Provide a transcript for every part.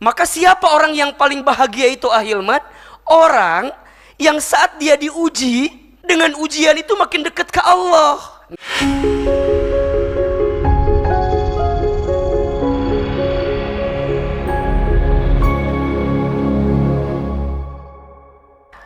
Maka siapa orang yang paling bahagia itu Ahilman? Orang yang saat dia diuji, dengan ujian itu makin dekat ke Allah.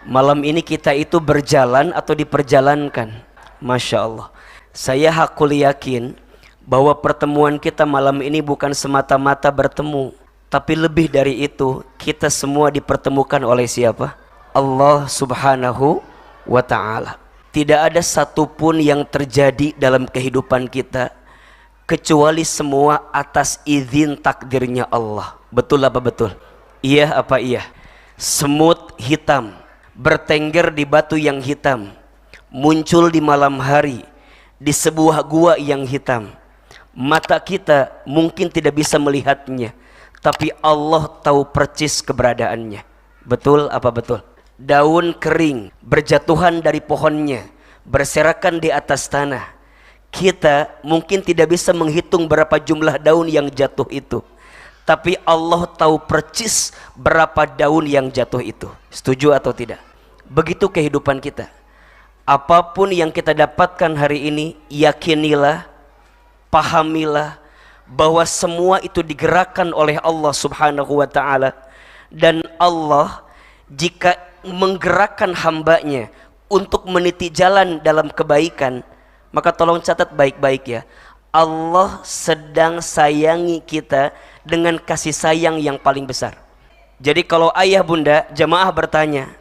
Malam ini kita itu berjalan atau diperjalankan? Masya Allah. Saya hakul yakin bahwa pertemuan kita malam ini bukan semata-mata bertemu, tapi lebih dari itu, kita semua dipertemukan oleh siapa? Allah Subhanahu wa ta'ala. Tidak ada satupun yang terjadi dalam kehidupan kita kecuali semua atas izin takdirnya Allah. Betul apa betul? Iya apa iya? Semut hitam bertengger di batu yang hitam, muncul di malam hari di sebuah gua yang hitam. Mata kita mungkin tidak bisa melihatnya, tapi Allah tahu percis keberadaannya. Betul apa betul? Daun kering berjatuhan dari pohonnya, berserakan di atas tanah. Kita mungkin tidak bisa menghitung berapa jumlah daun yang jatuh itu, tapi Allah tahu percis berapa daun yang jatuh itu. Setuju atau tidak? Begitu kehidupan kita. Apapun yang kita dapatkan hari ini, yakinilah, pahamilah bahwa semua itu digerakkan oleh Allah Subhanahu wa ta'ala. Dan Allah jika menggerakkan hambanya untuk meniti jalan dalam kebaikan, maka tolong catat baik-baik ya, Allah sedang sayangi kita dengan kasih sayang yang paling besar. Jadi kalau ayah bunda jamaah bertanya,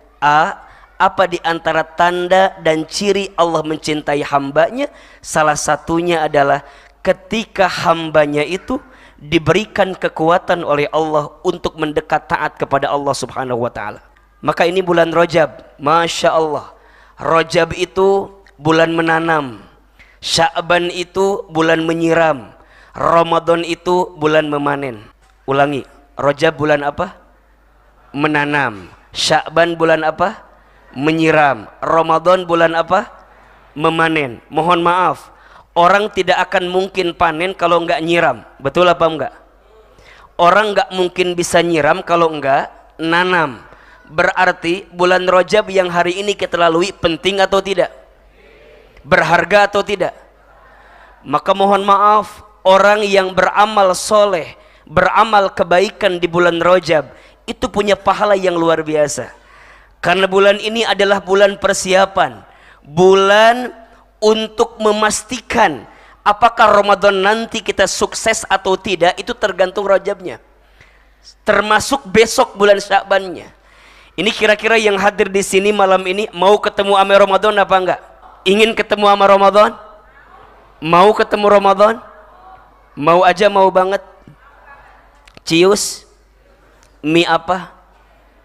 apa di antara tanda dan ciri Allah mencintai hambanya? Salah satunya adalah ketika hambanya itu diberikan kekuatan oleh Allah untuk mendekat taat kepada Allah Subhanahu wa ta'ala. Maka ini bulan Rajab, Masya Allah. Rajab itu bulan menanam, Sya'ban itu bulan menyiram, Ramadan itu bulan memanen. Ulangi, Rajab bulan apa? Menanam. Sya'ban bulan apa? Menyiram. Ramadan bulan apa? Memanen. Mohon maaf, orang tidak akan mungkin panen kalau enggak nyiram. Betul apa enggak? Orang enggak mungkin bisa nyiram kalau enggak nanam. Berarti bulan Rajab yang hari ini kita lalui penting atau tidak? Berharga atau tidak? Maka mohon maaf, orang yang beramal soleh, beramal kebaikan di bulan Rajab itu punya pahala yang luar biasa. Karena bulan ini adalah bulan persiapan, bulan untuk memastikan apakah Ramadan nanti kita sukses atau tidak, itu tergantung Rajabnya, termasuk besok bulan Sya'bannya. Ini kira-kira yang hadir di sini malam ini mau ketemu sama Ramadan apa enggak? Ingin ketemu sama Ramadan? Mau ketemu Ramadan? Mau aja, mau banget. Cius, mie apa?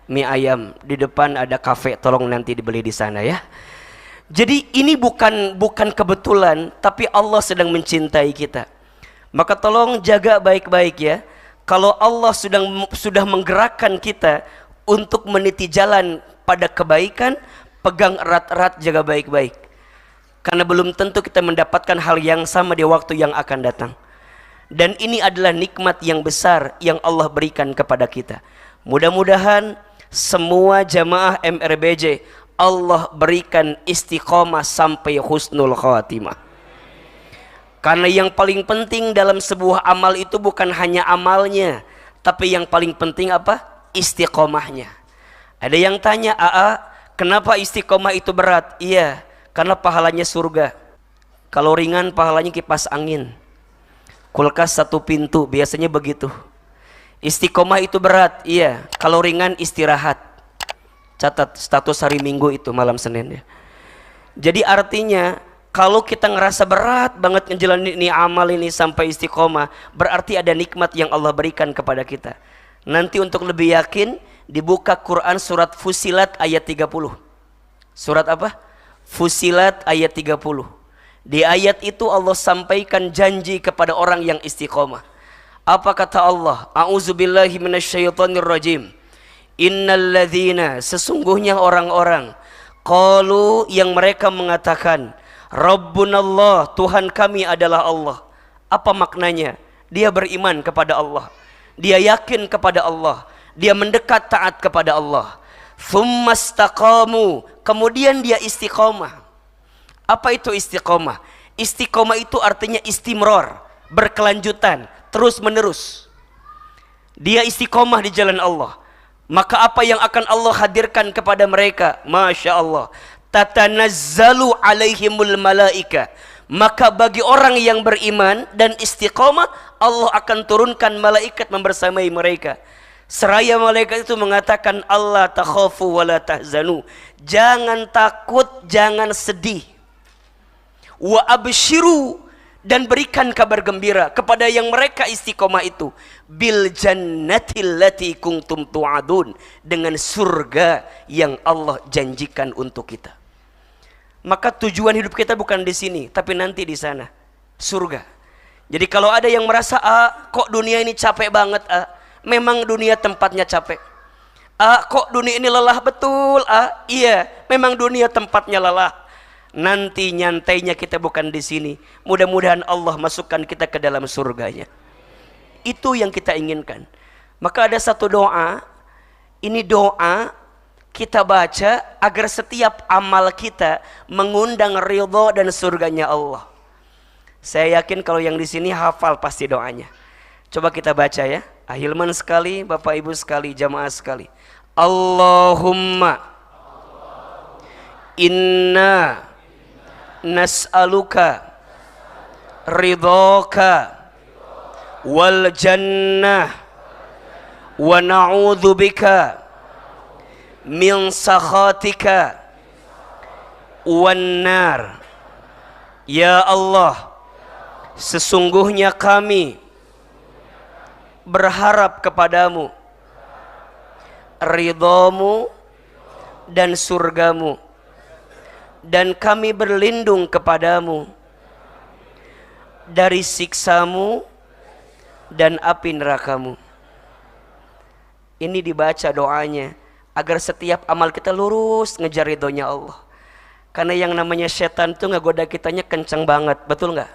Mie ayam. Di depan ada kafe, tolong nanti dibeli di sana ya. Jadi ini bukan kebetulan, tapi Allah sedang mencintai kita. Maka tolong jaga baik-baik ya. Kalau Allah sudah menggerakkan kita untuk meniti jalan pada kebaikan, pegang erat-erat, jaga baik-baik. Karena belum tentu kita mendapatkan hal yang sama di waktu yang akan datang. Dan ini adalah nikmat yang besar yang Allah berikan kepada kita. Mudah-mudahan semua jamaah MRBJ Allah berikan istiqomah sampai husnul khatimah. Karena yang paling penting dalam sebuah amal itu bukan hanya amalnya, tapi yang paling penting apa? Istiqomahnya. Ada yang tanya, kenapa istiqomah itu berat? Iya, karena pahalanya surga. Kalau ringan pahalanya kipas angin, kulkas satu pintu, biasanya begitu. Istiqomah itu berat, iya. Kalau ringan istirahat. Catat status hari Minggu itu malam Senin ya. Jadi artinya kalau kita ngerasa berat banget ngejalanin ini amal ini sampai istiqomah, berarti ada nikmat yang Allah berikan kepada kita. Nanti untuk lebih yakin, dibuka Quran surat Fusilat ayat 30. Surat apa? Fusilat ayat 30. Di ayat itu Allah sampaikan janji kepada orang yang istiqomah. Apa kata Allah? A'udzubillahi minasyaitonirrajim. Innalladzina, sesungguhnya orang-orang, qalu, yang mereka mengatakan, Rabbunallah, Tuhan kami adalah Allah. Apa maknanya? Dia beriman kepada Allah. dia yakin kepada Allah, dia mendekat taat kepada Allah. Tsumastaqamu, kemudian dia istiqomah. Apa itu istiqomah? Istiqomah itu artinya istimror, berkelanjutan, terus menerus. Dia istiqomah di jalan Allah. Maka apa yang akan Allah hadirkan kepada mereka? Masya Allah. Tatanazzalu alaihimul malaika. Maka bagi orang yang beriman dan istiqomah, Allah akan turunkan malaikat membersamai mereka. Seraya malaikat itu mengatakan, Allah takhafu wa la tahzanu. Jangan takut, jangan sedih. Wa abshiru, dan berikan kabar gembira kepada yang mereka istiqomah itu, bil jannatil lati kuntum tu'adun, dengan surga yang Allah janjikan untuk kita. Maka tujuan hidup kita bukan di sini, tapi nanti di sana, surga. Jadi kalau ada yang merasa, kok dunia ini capek banget, memang dunia tempatnya capek. Kok dunia ini lelah, betul, iya, memang dunia tempatnya lelah. Nanti nyantainya kita bukan di sini. Mudah-mudahan Allah masukkan kita ke dalam surganya. Itu yang kita inginkan. Maka ada satu doa. Ini doa kita baca agar setiap amal kita mengundang ridho dan surganya Allah. Saya yakin kalau yang di sini hafal pasti doanya. Coba kita baca ya. Ahilman sekali, Bapak Ibu sekali, jamaah sekali. Allahumma inna nas'aluka ridhaka wal jannah wa na'udzu bika min sakhatika wan nar. Ya Allah, sesungguhnya kami berharap kepadamu ridhamu dan surgamu, dan kami berlindung kepadamu dari siksamu dan api nerakamu. Ini dibaca doanya agar setiap amal kita lurus ngejar ridhonya Allah. Karena yang namanya setan tuh ngegoda kitanya kencang banget, betul nggak?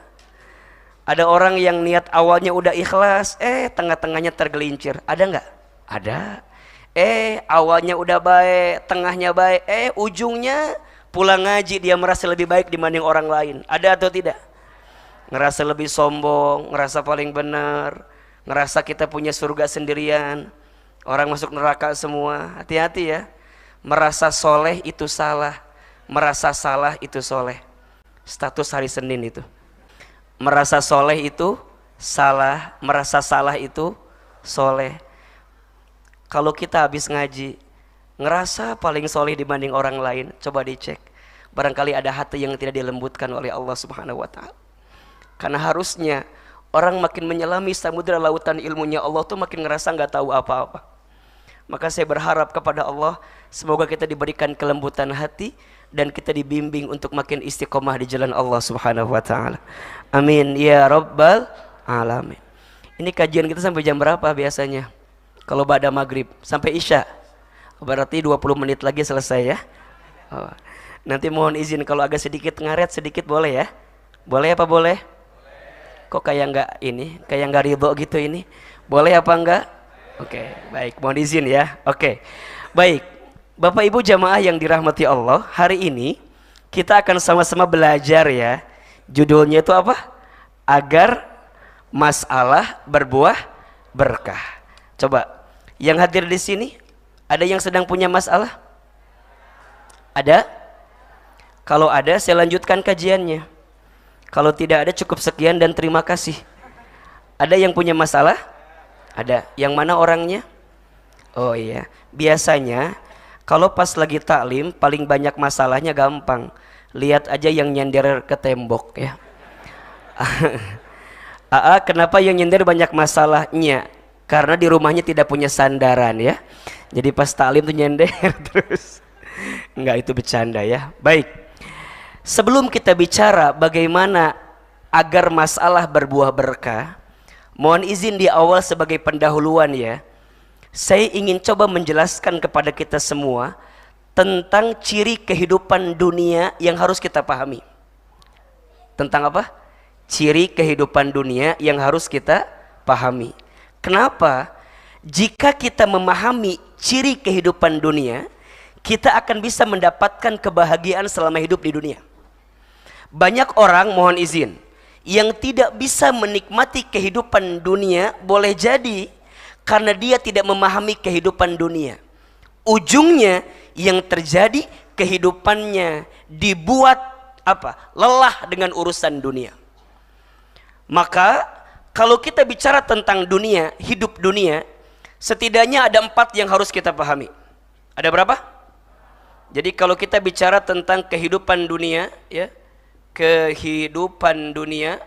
Ada orang yang niat awalnya udah ikhlas, tengah-tengahnya tergelincir. Ada nggak? Ada. Awalnya udah baik, tengahnya baik, ujungnya pulang ngaji dia merasa lebih baik dibanding orang lain. Ada atau tidak? Ngerasa lebih sombong, ngerasa paling benar, ngerasa kita punya surga sendirian, orang masuk neraka semua. Hati-hati ya. Merasa soleh itu salah, merasa salah itu soleh. Status hari Senin itu. Merasa soleh itu salah, merasa salah itu soleh. Kalau kita habis ngaji ngerasa paling soleh dibanding orang lain, coba dicek. Barangkali ada hati yang tidak dilembutkan oleh Allah Subhanahu wa ta'ala. Karena harusnya orang makin menyelami samudera lautan ilmunya Allah tuh makin ngerasa nggak tahu apa-apa. Maka saya berharap kepada Allah, semoga kita diberikan kelembutan hati dan kita dibimbing untuk makin istiqomah di jalan Allah Subhanahu wa ta'ala. Amin ya rabbal alamin. Ini kajian kita sampai jam berapa biasanya? Kalau ba'da maghrib sampai isya. Berarti 20 menit lagi selesai ya. Nanti mohon izin kalau agak sedikit ngaret sedikit boleh ya? Boleh apa boleh? Kok kayak enggak ini, kayak enggak ridho gitu ini? Boleh apa enggak? Oke, baik, mohon izin ya. Oke. Baik. Bapak Ibu jamaah yang dirahmati Allah, hari ini kita akan sama-sama belajar ya. Judulnya itu apa? Agar masalah berbuah berkah. Coba yang hadir di sini ada yang sedang punya masalah? Ada? Kalau ada saya lanjutkan kajiannya. Kalau tidak ada cukup sekian dan terima kasih. Ada yang punya masalah? Ada. Yang mana orangnya? Oh iya. Biasanya kalau pas lagi taklim paling banyak masalahnya gampang. Lihat aja yang nyender ke tembok ya. Kenapa yang nyender banyak masalahnya? Karena di rumahnya tidak punya sandaran ya. Jadi pas taklim tuh nyender terus. Enggak, itu bercanda ya. Baik. Sebelum kita bicara bagaimana agar masalah berbuah berkah, mohon izin di awal sebagai pendahuluan ya. Saya ingin coba menjelaskan kepada kita semua tentang ciri kehidupan dunia yang harus kita pahami. Tentang apa? Ciri kehidupan dunia yang harus kita pahami. Kenapa? Jika kita memahami ciri kehidupan dunia, kita akan bisa mendapatkan kebahagiaan selama hidup di dunia. Banyak orang, mohon izin, yang tidak bisa menikmati kehidupan dunia, boleh jadi karena dia tidak memahami kehidupan dunia. Ujungnya yang terjadi, kehidupannya dibuat lelah dengan urusan dunia. Maka kalau kita bicara tentang dunia, hidup dunia, setidaknya ada 4 yang harus kita pahami. Ada berapa? Jadi kalau kita bicara tentang kehidupan dunia, ya, kehidupan dunia,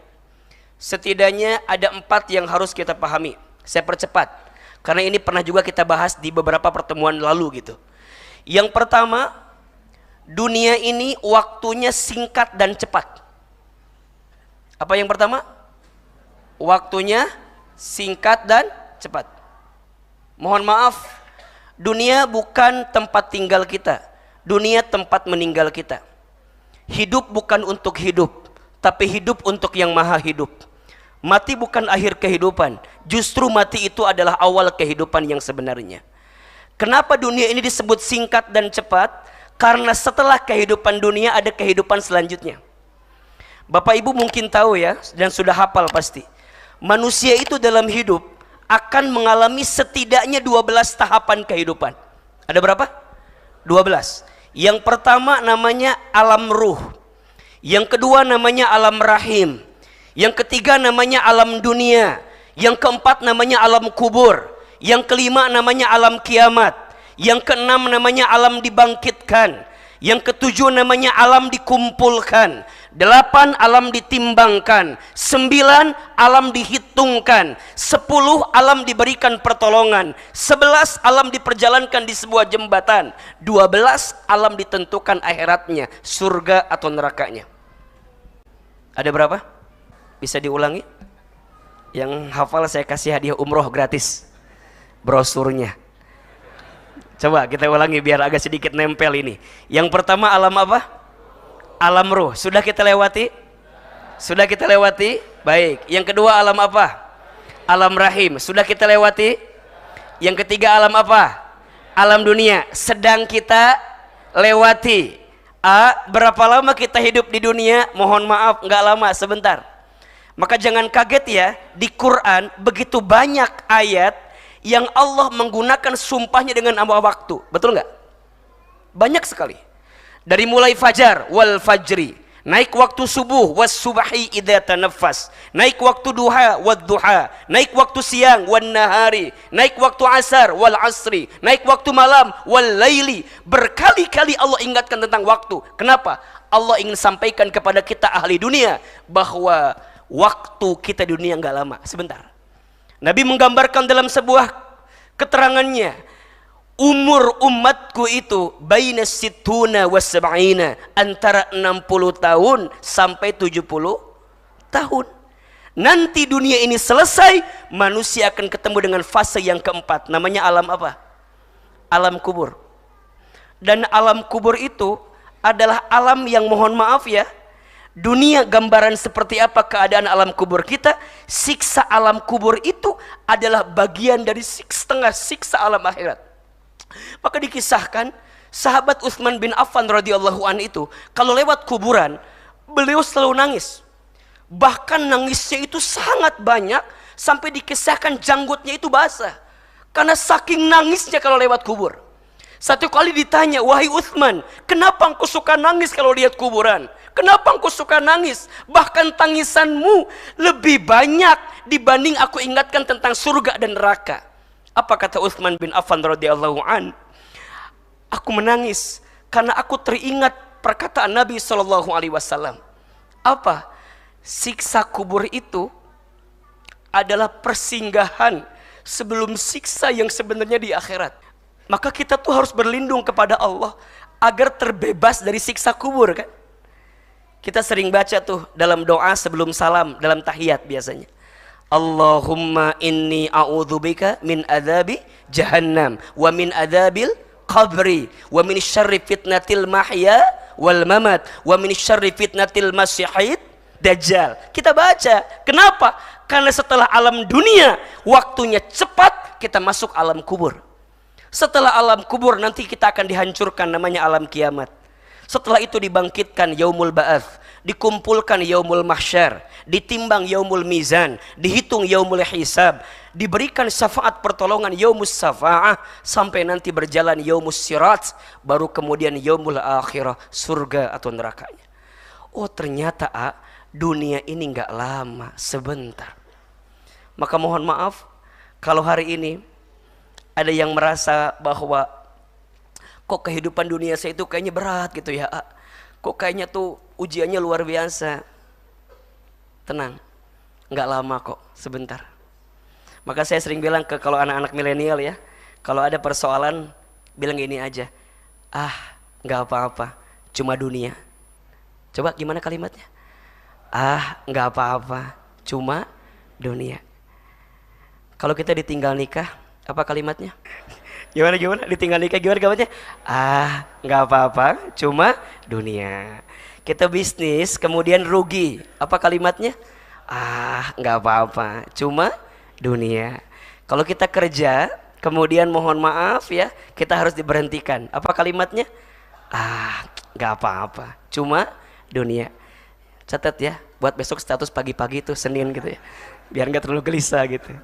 setidaknya ada 4 yang harus kita pahami. Saya percepat, karena ini pernah juga kita bahas di beberapa pertemuan lalu gitu. Yang pertama, dunia ini waktunya singkat dan cepat. Apa yang pertama? Waktunya singkat dan cepat. Mohon maaf, dunia bukan tempat tinggal kita. Dunia tempat meninggal kita. Hidup bukan untuk hidup, tapi hidup untuk yang maha hidup. Mati bukan akhir kehidupan, justru mati itu adalah awal kehidupan yang sebenarnya. Kenapa dunia ini disebut singkat dan cepat? Karena setelah kehidupan dunia ada kehidupan selanjutnya. Bapak Ibu mungkin tahu ya, dan sudah hafal pasti. Manusia itu dalam hidup akan mengalami setidaknya 12 tahapan kehidupan. Ada berapa? 12. Yang pertama namanya alam ruh. Yang kedua namanya alam rahim. Yang ketiga namanya alam dunia. Yang keempat namanya alam kubur. Yang kelima namanya alam kiamat. Yang keenam namanya alam dibangkitkan. Yang ketujuh namanya alam dikumpulkan. 8 alam ditimbangkan. 9 alam dihitungkan. 10 alam diberikan pertolongan. 11 alam diperjalankan di sebuah jembatan. 12 alam ditentukan akhiratnya, surga atau nerakanya. Ada berapa? Bisa diulangi? Yang hafal saya kasih hadiah umroh gratis, brosurnya. Coba kita ulangi biar agak sedikit nempel ini. Yang pertama alam apa? Alam ruh. Sudah kita lewati? Sudah kita lewati? Baik. Yang kedua alam apa? Alam rahim. Sudah kita lewati? Yang ketiga alam apa? Alam dunia. Sedang kita lewati. Berapa lama kita hidup di dunia? Mohon maaf, nggak lama, sebentar. Maka jangan kaget ya, di Quran begitu banyak ayat yang Allah menggunakan sumpahnya dengan nama waktu. Betul nggak? Banyak sekali. Dari mulai fajar, wal fajri, naik waktu subuh, was subahi idza tanaffas, naik waktu duha, wad duha, naik waktu siang, wan nahari, naik waktu asar, wal asri, naik waktu malam, wal laili. Berkali-kali Allah ingatkan tentang waktu. Kenapa? Allah ingin sampaikan kepada kita ahli dunia bahwa waktu kita di dunia nggak lama, sebentar. Nabi menggambarkan dalam sebuah keterangannya, umur umatku itu baina situna wa sab'ina, antara 60 tahun sampai 70 tahun. Nanti dunia ini selesai, manusia akan ketemu dengan fase yang keempat, namanya alam apa? Alam kubur. Dan alam kubur itu adalah alam yang, mohon maaf ya, dunia gambaran seperti apa keadaan alam kubur kita. Siksa alam kubur itu adalah bagian dari setengah siksa alam akhirat. Maka dikisahkan sahabat Utsman bin Affan radhiyallahu an itu kalau lewat kuburan beliau selalu nangis. Bahkan nangisnya itu sangat banyak sampai dikisahkan janggutnya itu basah karena saking nangisnya kalau lewat kubur. Satu kali ditanya, wahai Utsman, kenapa engkau suka nangis kalau lihat kuburan? Kenapa engkau suka nangis? Bahkan tangisanmu lebih banyak dibanding aku ingatkan tentang surga dan neraka. Apa kata Utsman bin Affan radhiyallahu an? Aku menangis karena aku teringat perkataan Nabi SAW. Apa? Siksa kubur itu adalah persinggahan sebelum siksa yang sebenarnya di akhirat. Maka kita tuh harus berlindung kepada Allah agar terbebas dari siksa kubur kan. Kita sering baca tuh dalam doa sebelum salam, dalam tahiyat biasanya. Allahumma inni a'udzubika min adzabi jahannam wa min adzabil qabri wa min syarri fitnatil mahya wal mamat wa min syarri fitnatil masyihid dajjal. Kita baca. Kenapa? Karena setelah alam dunia waktunya cepat, kita masuk alam kubur. Setelah alam kubur nanti kita akan dihancurkan, namanya alam kiamat. Setelah itu dibangkitkan yaumul ba'ats, dikumpulkan yaumul mahsyar, ditimbang yaumul mizan, dihitung yaumul hisab, diberikan syafaat pertolongan yaumus syafa'ah, sampai nanti berjalan yaumus sirat, baru kemudian yaumul akhirah, surga atau nerakanya. Oh ternyata dunia ini nggak lama, sebentar. Maka mohon maaf kalau hari ini ada yang merasa bahwa kok kehidupan dunia saya itu kayaknya berat gitu ya, kok kayaknya tuh ujiannya luar biasa. Tenang, nggak lama kok, sebentar. Maka saya sering bilang ke kalau anak-anak milenial ya, kalau ada persoalan bilang gini aja, nggak apa-apa, cuma dunia. Coba gimana kalimatnya? Nggak apa-apa, cuma dunia. Kalau kita ditinggal nikah, apa kalimatnya? Gimana? Ditinggal nikah gimana kalimatnya? Nggak apa-apa, cuma dunia. Kita bisnis kemudian rugi, apa kalimatnya? Nggak apa-apa, cuma dunia. Kalau kita kerja kemudian mohon maaf ya, kita harus diberhentikan, apa kalimatnya? Nggak apa-apa, cuma dunia. Catat ya, buat besok status pagi-pagi tuh Senin gitu ya, biar nggak terlalu gelisah gitu.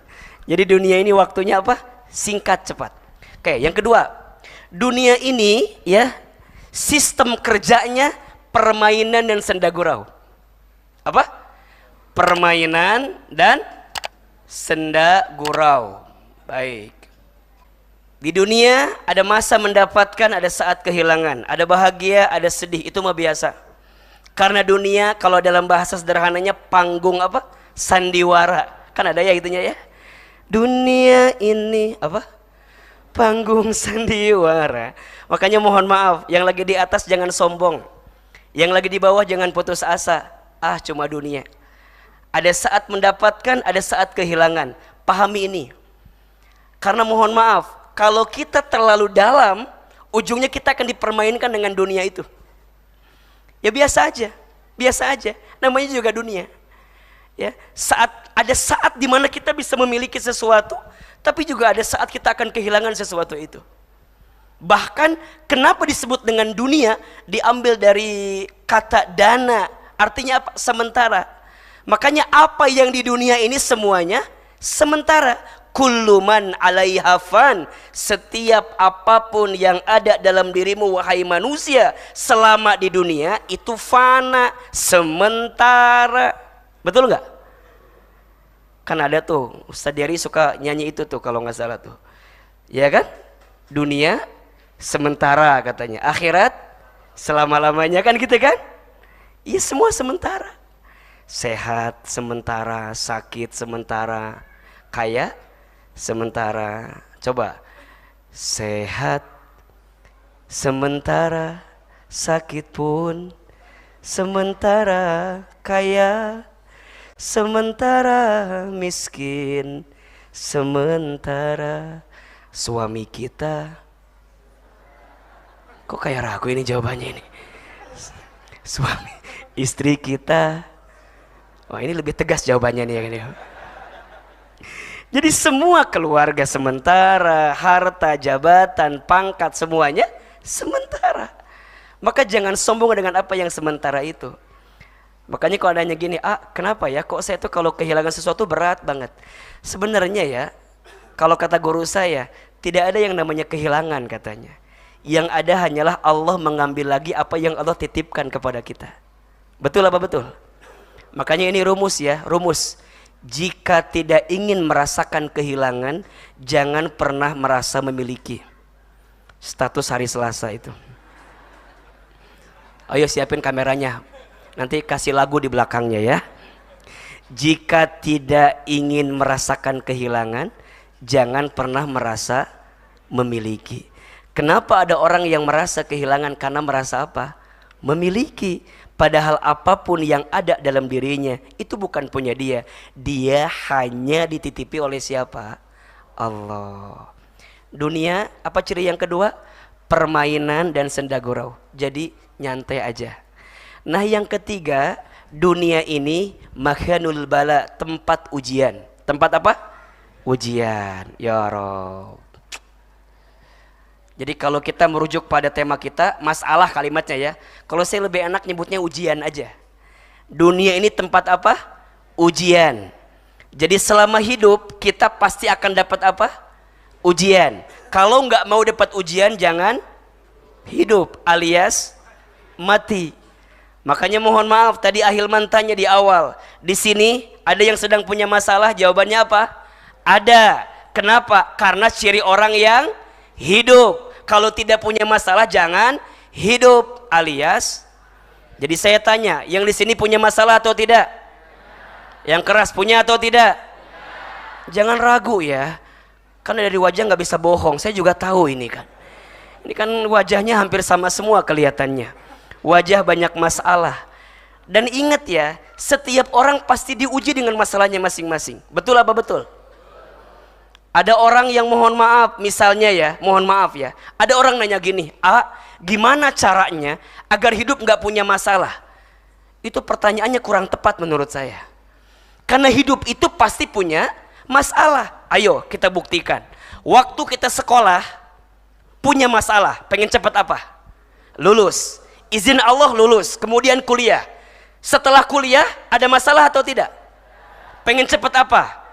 Jadi dunia ini waktunya apa? Singkat cepat. Oke, yang kedua, dunia ini ya sistem kerjanya permainan dan senda gurau. Apa? Permainan dan senda gurau. Baik. Di dunia ada masa mendapatkan, ada saat kehilangan, ada bahagia, ada sedih, itu mah biasa. Karena dunia kalau dalam bahasa sederhananya panggung apa? Sandiwara. Kan ada ya itunya ya. Dunia ini apa? Panggung sandiwara. Makanya mohon maaf, yang lagi di atas jangan sombong, yang lagi di bawah jangan putus asa. Cuma dunia. Ada saat mendapatkan, ada saat kehilangan. Pahami ini. Karena mohon maaf, kalau kita terlalu dalam, ujungnya kita akan dipermainkan dengan dunia itu. Ya biasa aja. Namanya juga dunia. Ya, ada saat di mana kita bisa memiliki sesuatu, tapi juga ada saat kita akan kehilangan sesuatu itu. Bahkan kenapa disebut dengan dunia, diambil dari kata dana, artinya apa? Sementara. Makanya apa yang di dunia ini semuanya sementara. Kullu man 'alaiha fan, setiap apapun yang ada dalam dirimu wahai manusia selama di dunia itu fana, sementara. Betul nggak? Kan ada tuh Ustadz Dery suka nyanyi itu tuh kalau nggak salah tuh, ya kan? Dunia sementara katanya, akhirat selama-lamanya, kan gitu kan? Iya, semua sementara. Sehat sementara, sakit sementara, kaya sementara. Coba, sehat sementara, sakit pun sementara, kaya sementara, miskin sementara, suami kita. Kok kayak ragu ini jawabannya ini? Suami, istri kita. Wah, ini lebih tegas jawabannya nih ya. Jadi semua keluarga sementara, harta, jabatan, pangkat, semuanya sementara. Maka jangan sombong dengan apa yang sementara itu. Makanya kalau adanya gini, kenapa ya kok saya tuh kalau kehilangan sesuatu berat banget. Sebenarnya ya, kalau kata guru saya, tidak ada yang namanya kehilangan katanya. Yang ada hanyalah Allah mengambil lagi apa yang Allah titipkan kepada kita. Betul apa betul? Makanya ini rumus ya, rumus. Jika tidak ingin merasakan kehilangan, jangan pernah merasa memiliki. Status hari Selasa itu. Ayo siapin kameranya, nanti kasih lagu di belakangnya ya. Jika tidak ingin merasakan kehilangan, jangan pernah merasa memiliki. Kenapa ada orang yang merasa kehilangan? Karena merasa apa? Memiliki. Padahal apapun yang ada dalam dirinya itu bukan punya dia. Dia hanya dititipi oleh siapa? Allah. Dunia, apa ciri yang kedua? Permainan dan senda gurau. Jadi nyantai aja. Nah yang ketiga, dunia ini makhanul bala, tempat ujian. Tempat apa? Ujian. Ya Rob. Jadi kalau kita merujuk pada tema kita, masalah kalimatnya ya. Kalau saya lebih enak nyebutnya ujian aja. Dunia ini tempat apa? Ujian. Jadi selama hidup kita pasti akan dapat apa? Ujian. Kalau nggak mau dapat ujian, jangan hidup alias mati. Makanya mohon maaf tadi Ahilman tanya di awal. Di sini ada yang sedang punya masalah, jawabannya apa? Ada. Kenapa? Karena ciri orang yang hidup. Kalau tidak punya masalah jangan hidup alias. Jadi saya tanya, yang di sini punya masalah atau tidak? Yang keras punya atau tidak? Jangan ragu ya. Karena dari wajah nggak bisa bohong. Saya juga tahu ini kan. Ini kan wajahnya hampir sama semua kelihatannya. Wajah banyak masalah. Dan ingat ya, setiap orang pasti diuji dengan masalahnya masing-masing. Betul apa betul? Ada orang yang mohon maaf, misalnya ya, mohon maaf ya. Ada orang nanya gini, gimana caranya agar hidup nggak punya masalah? Itu pertanyaannya kurang tepat menurut saya. Karena hidup itu pasti punya masalah. Ayo kita buktikan. Waktu kita sekolah punya masalah, pengen cepat apa? Lulus. Izin Allah lulus, kemudian kuliah. Setelah kuliah ada masalah atau tidak? Pengen cepat apa?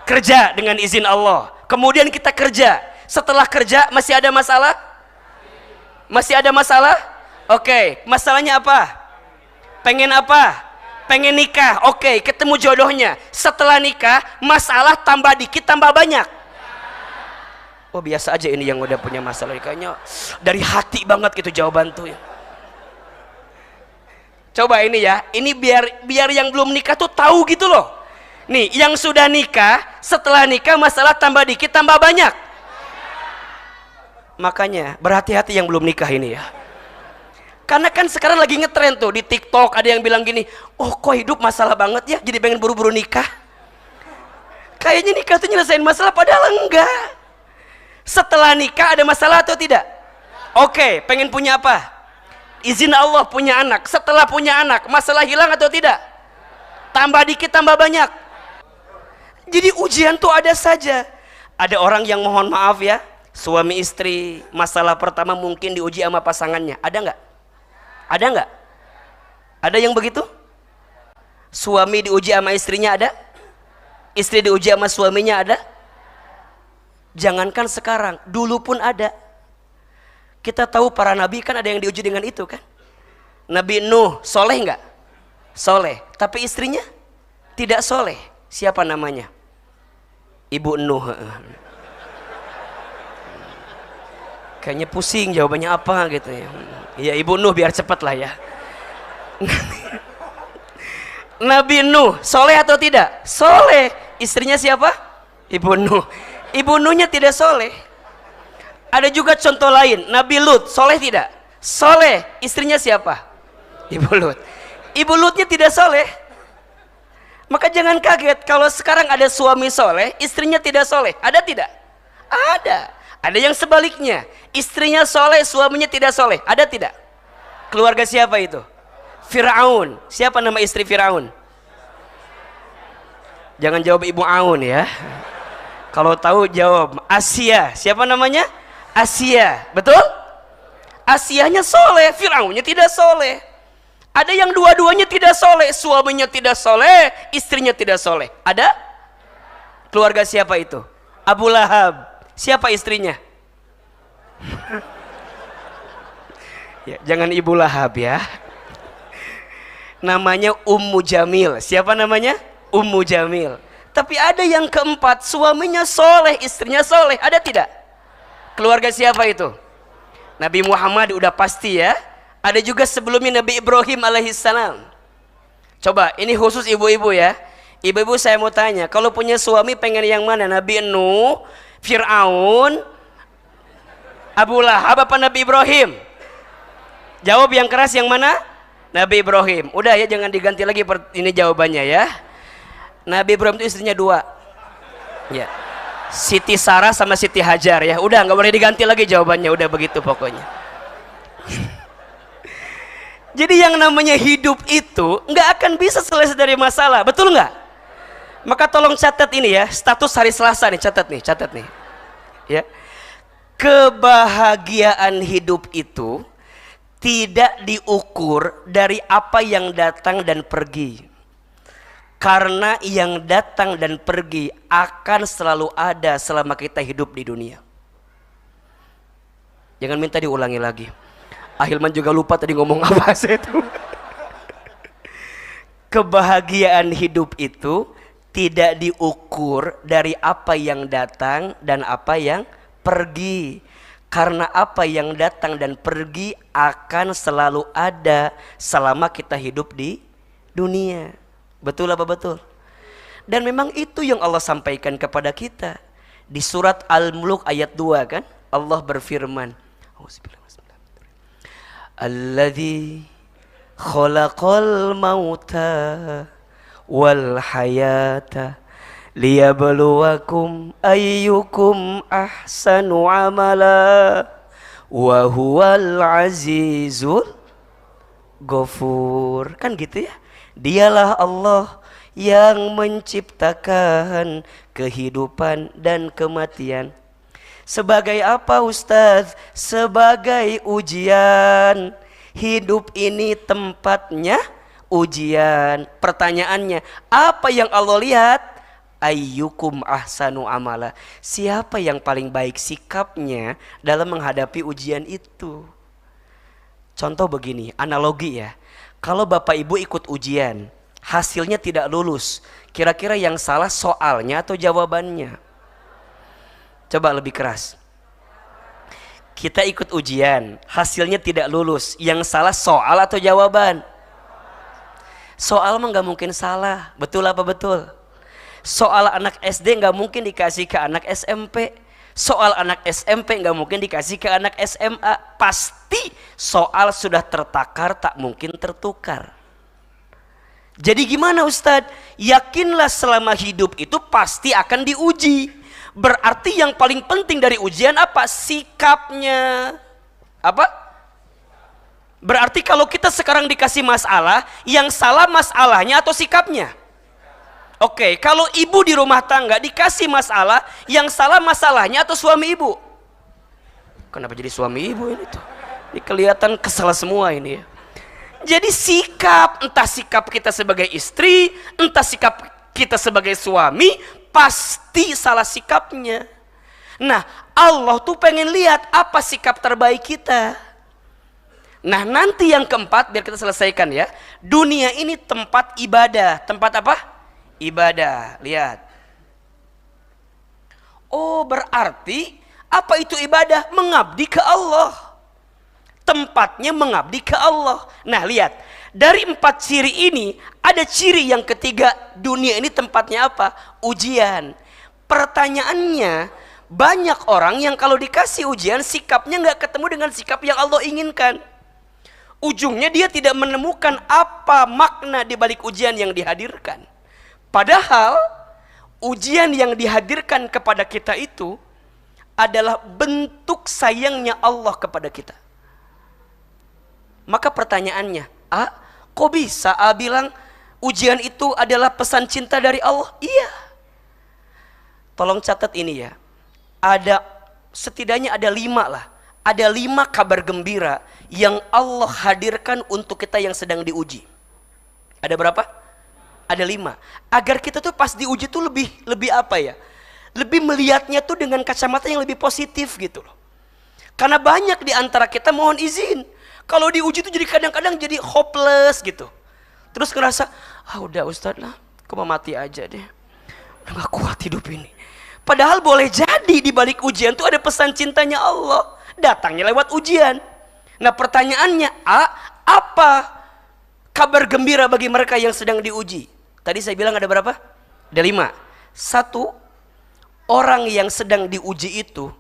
Kerja dengan izin Allah. Kemudian kita kerja. Setelah kerja masih ada masalah? Masih ada masalah? Oke, masalahnya apa? Pengen apa? Pengen nikah. Oke, ketemu jodohnya. Setelah nikah, masalah tambah dikit tambah banyak. Oh biasa aja ini yang udah punya masalah. Kayaknya dari hati banget gitu jawaban tuh ya. Coba ini ya, ini biar yang belum nikah tuh tahu gitu loh. Nih, yang sudah nikah, setelah nikah masalah tambah dikit tambah banyak. Makanya berhati-hati yang belum nikah ini ya. Karena kan sekarang lagi ngetren tuh di TikTok, ada yang bilang gini, oh kok hidup masalah banget ya, jadi pengen buru-buru nikah. Kayaknya nikah tuh nyelesain masalah, padahal enggak. Setelah nikah ada masalah atau tidak? Oke, pengen punya apa? Izin Allah punya anak. Setelah punya anak, masalah hilang atau tidak? Tambah dikit tambah banyak. Jadi ujian tuh ada saja. Ada orang yang mohon maaf ya, suami istri masalah pertama mungkin diuji sama pasangannya. Ada nggak? Ada nggak? Ada yang begitu? Suami diuji sama istrinya ada? Istri diuji sama suaminya ada? Jangankan sekarang, dulu pun ada. Kita tahu para nabi kan ada yang diuji dengan itu kan. Nabi Nuh soleh nggak? Soleh. Tapi istrinya tidak soleh. Siapa namanya? Ibu Nuh. Kayaknya pusing jawabannya apa gitu ya. Ya Ibu Nuh biar cepat lah ya. Nabi Nuh soleh atau tidak? Soleh. Istrinya siapa? Ibu Nuh. Ibu Nuhnya tidak soleh. Ada juga contoh lain, Nabi Lut soleh tidak? Soleh. Istrinya siapa? Ibu Lut. Ibu Lutnya tidak soleh. Maka jangan kaget kalau sekarang ada suami soleh, istrinya tidak soleh. Ada tidak? Ada. Ada yang sebaliknya, istrinya soleh, suaminya tidak soleh. Ada tidak? Keluarga siapa itu? Fir'aun. Siapa nama istri Fir'aun? Jangan jawab Ibu Aun ya. Kalau tahu jawab Asia. Siapa namanya? Asia. Betul? Asianya soleh, Fir'aunnya tidak soleh. Ada yang dua-duanya tidak soleh, suaminya tidak soleh, istrinya tidak soleh. Ada? Keluarga siapa itu? Abu Lahab. Siapa istrinya? Ya, jangan Ibu Lahab ya. Namanya Ummu Jamil. Siapa namanya? Ummu Jamil. Tapi ada yang keempat, suaminya soleh, istrinya soleh. Ada tidak? Keluarga siapa itu? Nabi Muhammad udah pasti ya. Ada juga sebelumnya Nabi Ibrahim alaihissalam. Coba ini khusus ibu-ibu ya. Ibu-ibu saya mau tanya, kalau punya suami pengen yang mana? Nabi Nuh, Fir'aun, Abu Lahab apa Nabi Ibrahim? Jawab yang keras yang mana? Nabi Ibrahim. Udah ya, jangan diganti lagi ini jawabannya ya. Nabi Ibrahim itu istrinya dua. Ya. Siti Sarah sama Siti Hajar ya. Udah nggak boleh diganti lagi jawabannya. Udah begitu pokoknya. Jadi yang namanya hidup itu nggak akan bisa selesai dari masalah, betul nggak? Maka tolong catat ini ya, status hari Selasa nih, catat nih. Ya. Kebahagiaan hidup itu tidak diukur dari apa yang datang dan pergi. Karena yang datang dan pergi akan selalu ada selama kita hidup di dunia. Jangan minta diulangi lagi. Ahilman juga lupa tadi ngomong apa saya itu. Kebahagiaan hidup itu tidak diukur dari apa yang datang dan apa yang pergi. Karena apa yang datang dan pergi akan selalu ada selama kita hidup di dunia. Betul apa betul? Dan memang itu yang Allah sampaikan kepada kita. Di surat Al-Mulk ayat 2 kan, Allah berfirman, Alladzi khalaqal mauta wal hayata liyabluwakum ayyukum ahsanu amala wa huwal azizul ghafur. Kan gitu ya. Dialah Allah yang menciptakan kehidupan dan kematian. Sebagai apa Ustaz? Sebagai ujian. Hidup ini tempatnya ujian. Pertanyaannya, apa yang Allah lihat? Ayyukum ahsanu amala. Siapa yang paling baik sikapnya dalam menghadapi ujian itu? Contoh begini, analogi ya. Kalau Bapak Ibu ikut ujian, hasilnya tidak lulus, kira-kira yang salah soalnya atau jawabannya? Coba lebih keras. Kita ikut ujian, hasilnya tidak lulus, yang salah soal atau jawaban? Soal mah nggak mungkin salah, betul apa betul? Soal anak SD nggak mungkin dikasih ke anak SMP. Soal anak SMP nggak mungkin dikasih ke anak SMA. Pasti soal sudah tertakar, tak mungkin tertukar. Jadi gimana Ustadz? Yakinlah selama hidup itu pasti akan diuji. Berarti yang paling penting dari ujian apa? Sikapnya. Apa? Berarti kalau kita sekarang dikasih masalah, yang salah masalahnya atau sikapnya? Oke, kalau ibu di rumah tangga dikasih masalah, yang salah masalahnya atau suami ibu? Kenapa jadi suami ibu ini tuh? Ini kelihatan kesal semua ini ya. Jadi sikap, entah sikap kita sebagai istri, entah sikap kita sebagai suami, pasti salah sikapnya. Nah, Allah tuh pengen lihat apa sikap terbaik kita. Nah, nanti yang keempat, biar kita selesaikan ya. Dunia ini tempat ibadah. Tempat apa? Ibadah. Lihat. Oh, berarti apa itu ibadah? Mengabdi ke Allah. Tempatnya mengabdi ke Allah. Nah, lihat. Dari 4 ciri ini, ada ciri yang ketiga. Dunia ini tempatnya apa? Ujian. Pertanyaannya, banyak orang yang kalau dikasih ujian, sikapnya nggak ketemu dengan sikap yang Allah inginkan. Ujungnya dia tidak menemukan apa makna di balik ujian yang dihadirkan. Padahal ujian yang dihadirkan kepada kita itu adalah bentuk sayangnya Allah kepada kita. Maka pertanyaannya, kok bisa bilang ujian itu adalah pesan cinta dari Allah? Iya. Tolong catat ini ya. Setidaknya ada 5 lah. Ada 5 kabar gembira yang Allah hadirkan untuk kita yang sedang diuji. Ada berapa? Ada 5. Agar kita tuh pas diuji tuh lebih apa ya? Lebih melihatnya tuh dengan kacamata yang lebih positif gitu loh. Karena banyak di antara kita mohon izin, kalau diuji tuh jadi kadang-kadang jadi hopeless gitu. Terus ngerasa, udah Ustadz lah, aku mau mati aja deh. Udah gak kuat hidup ini. Padahal boleh jadi di balik ujian tuh ada pesan cintanya Allah. Datangnya lewat ujian. Nah pertanyaannya, apa kabar gembira bagi mereka yang sedang diuji? Tadi saya bilang ada berapa? Ada 5. 1, orang yang sedang diuji itu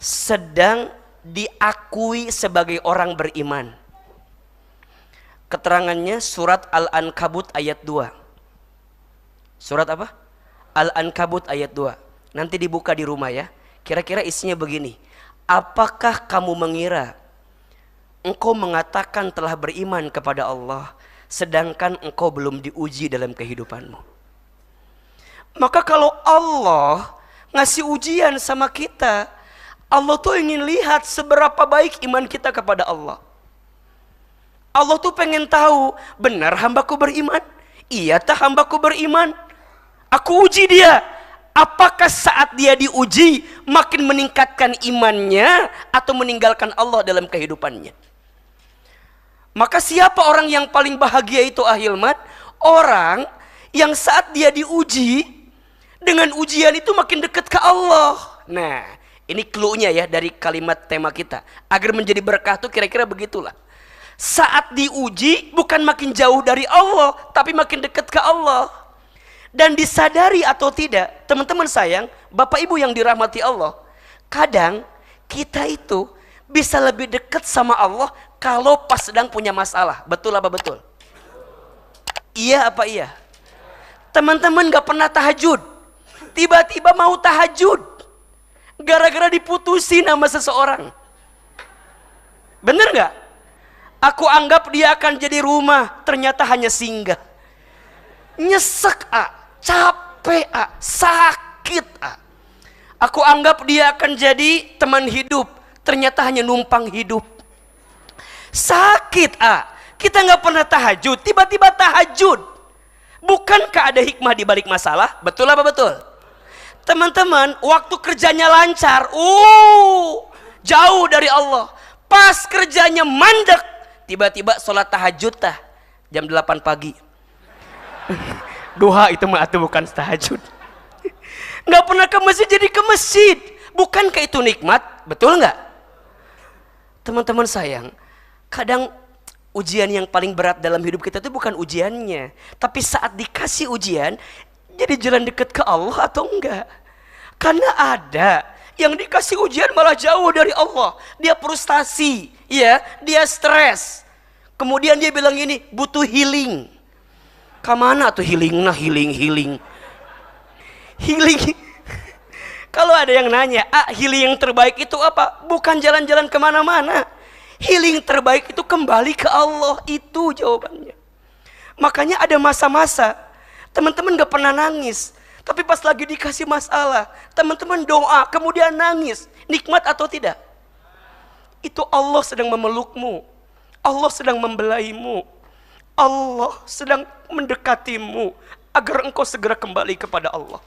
sedang diakui sebagai orang beriman. Keterangannya surat Al-Ankabut ayat 2. Surat apa? Al-Ankabut ayat 2. Nanti dibuka di rumah ya. Kira-kira isinya begini. Apakah kamu mengira engkau mengatakan telah beriman kepada Allah, sedangkan engkau belum diuji dalam kehidupanmu. Maka kalau Allah ngasih ujian sama kita, Allah tuh ingin lihat seberapa baik iman kita kepada Allah. Allah tuh pengen tahu, benar hambaku beriman? Iya tah hambaku beriman? Aku uji dia. Apakah saat dia diuji makin meningkatkan imannya atau meninggalkan Allah dalam kehidupannya? Maka siapa orang yang paling bahagia itu Ahilman? Orang yang saat dia diuji, dengan ujian itu makin dekat ke Allah. Nah, ini clue-nya ya dari kalimat tema kita. Agar menjadi berkah tuh kira-kira begitulah. Saat diuji bukan makin jauh dari Allah, tapi makin dekat ke Allah. Dan disadari atau tidak, teman-teman sayang, Bapak Ibu yang dirahmati Allah, kadang kita itu bisa lebih dekat sama Allah kalau pas sedang punya masalah. Betul apa betul? Iya apa iya? Teman-teman gak pernah tahajud, tiba-tiba mau tahajud gara-gara diputusin sama seseorang. Bener gak? Aku anggap dia akan jadi rumah, ternyata hanya singgah. Nyesek capek sakit Aku anggap dia akan jadi teman hidup, ternyata hanya numpang hidup. Sakit kita nggak pernah tahajud, tiba-tiba tahajud. Bukankah ada hikmah di balik masalah? Betul apa betul? Teman-teman, waktu kerjanya lancar, jauh dari Allah. Pas kerjanya mandek, tiba-tiba sholat tahajud jam 8 pagi. Duha itu mah atau bukan tahajud. Nggak pernah ke masjid jadi ke masjid. Bukankah itu nikmat? Betul nggak? Teman-teman sayang, kadang ujian yang paling berat dalam hidup kita itu bukan ujiannya, tapi saat dikasih ujian jadi jalan dekat ke Allah atau enggak. Karena ada yang dikasih ujian malah jauh dari Allah, dia frustasi, ya, dia stres. Kemudian dia bilang ini butuh healing. Kemana tuh healing? Healing. Kalau ada yang nanya, healing yang terbaik itu apa? Bukan jalan-jalan kemana-mana. Healing terbaik itu kembali ke Allah, itu jawabannya. Makanya ada masa-masa teman-teman gak pernah nangis, tapi pas lagi dikasih masalah, teman-teman doa, kemudian nangis. Nikmat atau tidak? Itu Allah sedang memelukmu, Allah sedang membelaimu, Allah sedang mendekatimu agar engkau segera kembali kepada Allah.